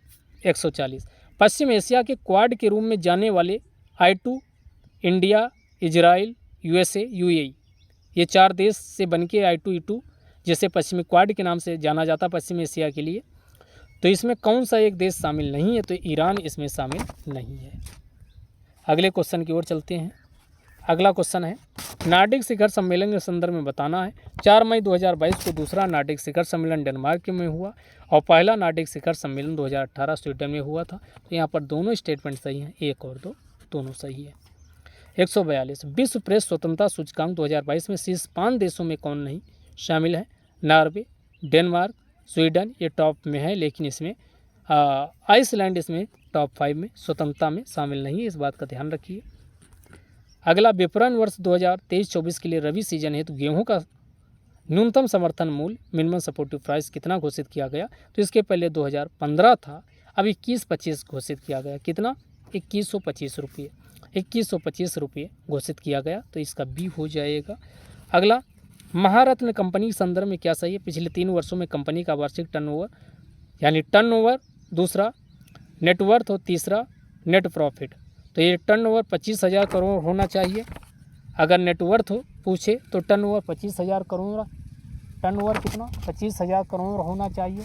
Speaker 1: 140। पश्चिम एशिया के क्वाड के रूप में जाने वाले I2 India, Israel, USA, UAE ये 4 देश से बनके I2 E2 जैसे पश्चिमी क्वाड के नाम से जाना जाता पश्चिम एशिया के लिए। तो इसमें कौन सा एक देश शामिल नहीं है? तो ईरान इसमें शामिल नहीं है। अगले क्वेश्चन की ओर चलते हैं। अगला क्वेश्चन है, नार्डिक शिखर सम्मेलन के संदर्भ में बताना है। 4 मई 2022 को दूसरा नार्डिक शिखर सम्मेलन डेनमार्क में हुआ और पहला नार्डिक शिखर सम्मेलन 2018 स्वीडन में हुआ था। तो यहाँ पर दोनों स्टेटमेंट सही हैं, 1 और 2 दोनों सही है। 142 विश्व प्रेस स्वतंत्रता सूचकांक 2022 में शीर्ष 5 देशों में कौन नहीं शामिल है? नॉर्वे, डेनमार्क, स्वीडन ये टॉप में है, लेकिन इसमें आइसलैंड इसमें टॉप 5 में स्वतंत्रता में शामिल नहीं है, इस बात का ध्यान रखिए। अगला, विपणन वर्ष 2023-24 के लिए रबी सीजन है तो गेहूं का न्यूनतम समर्थन मूल्य मिनिमम सपोर्टिव प्राइस कितना घोषित किया गया? तो इसके पहले 2015 था, अब 21-25 घोषित किया गया। कितना? 2125 रुपये, 2125 रुपये घोषित किया गया, तो इसका बी हो जाएगा। अगला, महारत्न कंपनी के संदर्भ में क्या सही है? पिछले 3 वर्षों में कंपनी का वार्षिक टर्नओवर यानी टर्नओवर, दूसरा नेटवर्थ और तीसरा नेट प्रॉफिट। तो ये टर्नओवर 25,000 करोड़ होना चाहिए। अगर नेटवर्थ हो पूछे तो टर्नओवर 25,000 करोड़, टर्नओवर कितना? 25,000 करोड़ होना चाहिए।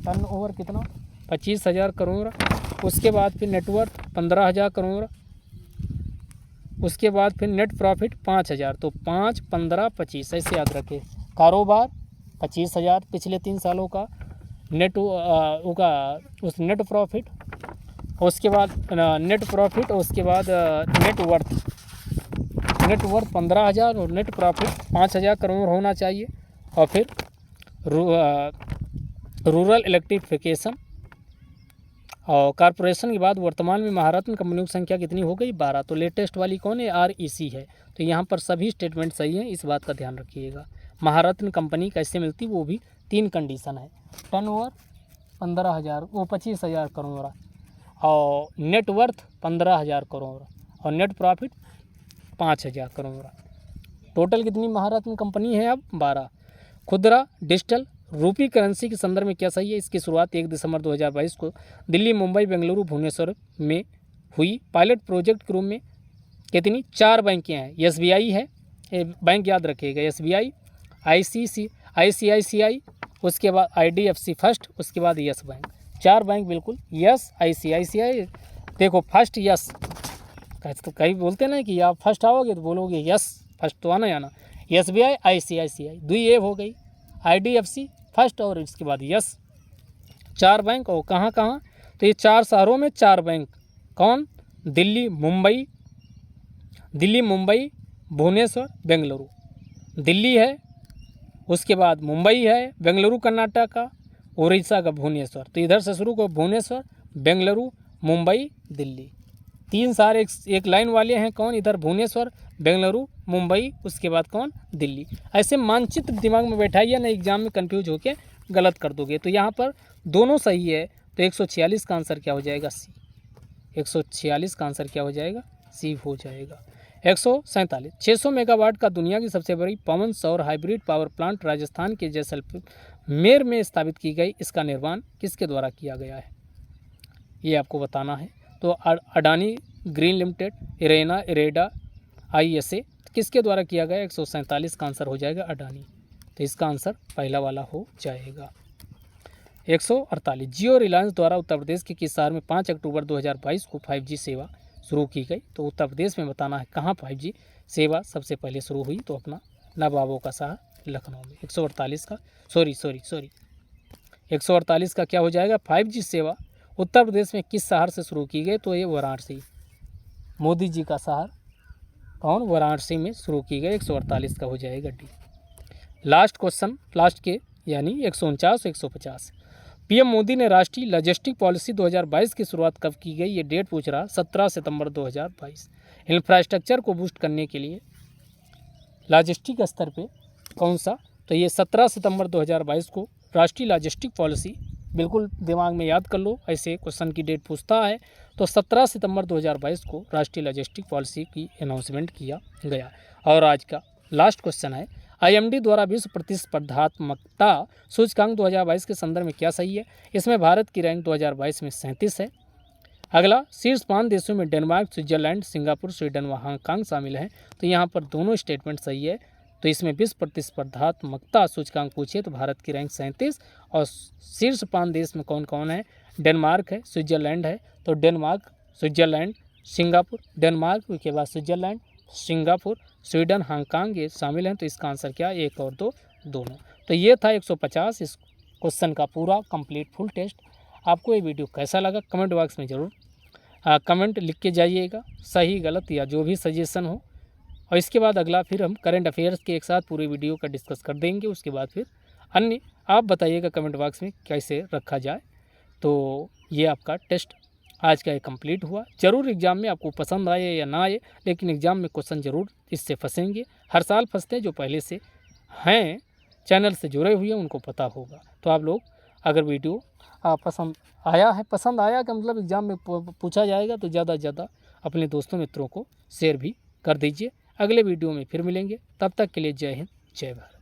Speaker 1: टर्नओवर कितना? 25,000 करोड़। उसके बाद फिर नेटवर्थ 15,000 करोड़, उसके बाद फिर नेट प्रॉफिट 5,000। तो 5, 15, 25 ऐसे याद रखें। कारोबार 25,000 पिछले 3 सालों का, उस नेट प्रॉफिट, उसके बाद नेट प्रॉफिट और उसके बाद नेटवर्थ 15,000 और नेट प्रॉफिट 5,000 करोड़ होना चाहिए। और फिर रूरल इलेक्ट्रिफिकेशन और कॉरपोरेशन के बाद वर्तमान में महारत्न कंपनियों की संख्या कितनी हो गई? 12। तो लेटेस्ट वाली कौन है? REC है। तो यहाँ पर सभी स्टेटमेंट सही हैं, इस बात का ध्यान रखिएगा। महारत्न कंपनी कैसे मिलती, वो भी 3 कंडीशन है। टर्नओवर 15,000 वो 25,000 करोड़ और नेटवर्थ 15,000 करोड़ और नेट प्रॉफिट 5,000 करोड़। टोटल कितनी महारत्न कंपनी है? अब 12। खुदरा डिजिटल रूपी करेंसी के संदर्भ में क्या सही है? इसकी शुरुआत 1 दिसंबर 2022 को दिल्ली, मुंबई, बेंगलुरु, भुवनेश्वर में हुई। पायलट प्रोजेक्ट के रूप में कितनी? 4 बैंकें हैं। SBI है, बैंक याद रखिएगा, SBI, ICICI, उसके बाद IDFC फर्स्ट, उसके बाद यस बैंक। 4 बैंक बिल्कुल। यस, ICICI, देखो फर्स्ट यस, तो कई बोलते ना कि आप फर्स्ट आओगे तो बोलोगे यस, फर्स्ट तो आना। SBI, ICICI 2 ये हो गई, IDFC फर्स्ट और इसके बाद यस। 4 बैंक। और कहाँ कहाँ? तो ये 4 शहरों में 4 बैंक। कौन? दिल्ली, मुंबई, भुवनेश्वर, बेंगलुरु। दिल्ली है, उसके बाद मुंबई है, बेंगलुरु कर्नाटक का, उड़ीसा का भुवनेश्वर। तो इधर से शुरू को भुवनेश्वर, बेंगलुरु, मुंबई, दिल्ली। 3 शहर एक लाइन वाले हैं। कौन? इधर भुवनेश्वर, बेंगलुरु, मुंबई, उसके बाद कौन? दिल्ली। ऐसे मानचित्र दिमाग में बैठाइए ना, एग्जाम में कंफ्यूज होके गलत कर दोगे। तो यहाँ पर दोनों सही है, तो 146 का आंसर क्या हो जाएगा? सी। 146 का आंसर क्या हो जाएगा? सी हो जाएगा। 147 600 मेगावाट का दुनिया की सबसे बड़ी पवन सौर हाइब्रिड पावर प्लांट राजस्थान के जैसलमेर में स्थापित की गई। इसका निर्माण किसके द्वारा किया गया है? ये आपको बताना है। तो Adani green limited, IREDA, ISA किसके द्वारा किया गया? 147 का आंसर हो जाएगा अडानी। तो इसका आंसर पहला वाला हो जाएगा। 148 जियो रिलायंस द्वारा उत्तर प्रदेश के किस शहर में 5 अक्टूबर 2022 को 5G सेवा शुरू की गई। तो उत्तर प्रदेश में बताना है कहाँ 5G सेवा सबसे पहले शुरू हुई, तो अपना नवाबों का शहर लखनऊ में। 148 का 148 का क्या हो जाएगा, 5G सेवा उत्तर प्रदेश में किस शहर से शुरू की गई, तो ये वाराणसी, मोदी जी का शहर कौन, वाराणसी में शुरू की गई। 148 का हो जाएगा डी। लास्ट क्वेश्चन, लास्ट के यानी 149 150। पीएम मोदी ने राष्ट्रीय लॉजिस्टिक पॉलिसी 2022 की शुरुआत कब की गई, ये डेट पूछ रहा, 17 सितंबर 2022। इंफ्रास्ट्रक्चर को बूस्ट करने के लिए लॉजिस्टिक स्तर पे कौन सा, तो ये 17 सितंबर 2022 को राष्ट्रीय लॉजिस्टिक पॉलिसी, बिल्कुल दिमाग में याद कर लो, ऐसे क्वेश्चन की डेट पूछता है। तो 17 सितंबर 2022 को राष्ट्रीय लॉजिस्टिक पॉलिसी की अनाउंसमेंट किया गया। और आज का लास्ट क्वेश्चन है, IMD द्वारा विश्व प्रतिस्पर्धात्मकता सूचकांक 2022 के संदर्भ में क्या सही है। इसमें भारत की रैंक 2022 में 37 है। अगला, शीर्ष 5 देशों में डेनमार्क, स्विट्जरलैंड, सिंगापुर, स्वीडन व हांगकांग शामिल हैं। तो यहाँ पर दोनों स्टेटमेंट सही है। तो इसमें विश्व प्रतिस्पर्धात्मकता सूचकांक पूछे तो भारत की रैंक 37, और शीर्ष 5 देश में कौन कौन है, डेनमार्क है, स्विट्जरलैंड है, तो डेनमार्क, स्विट्जरलैंड, सिंगापुर, डेनमार्क के बाद स्विट्जरलैंड, सिंगापुर, स्वीडन, हांगकांग ये शामिल हैं। तो इसका आंसर क्या, 1 और 2 दोनों। तो ये था 150 इस क्वेश्चन का पूरा कंप्लीट फुल टेस्ट। आपको ये वीडियो कैसा लगा कमेंट बॉक्स में ज़रूर कमेंट लिख के जाइएगा, सही गलत या जो भी सजेशन हो। और इसके बाद अगला फिर हम करंट अफेयर्स के एक साथ पूरे वीडियो का डिस्कस कर देंगे। उसके बाद फिर अन्य आप बताइएगा कमेंट बॉक्स में कैसे रखा जाए। तो ये आपका टेस्ट आज का ये कंप्लीट हुआ। ज़रूर एग्ज़ाम में आपको पसंद आए या ना आए, लेकिन एग्ज़ाम में क्वेश्चन ज़रूर इससे फंसेंगे। हर साल फंसते हैं, जो पहले से हैं चैनल से जुड़े हुए हैं उनको पता होगा। तो आप लोग अगर वीडियो पसंद आया कि मतलब एग्ज़ाम में पूछा जाएगा, तो ज़्यादा से ज़्यादा अपने दोस्तों मित्रों को शेयर भी कर दीजिए। अगले वीडियो में फिर मिलेंगे, तब तक के लिए जय हिंद, जय भारत।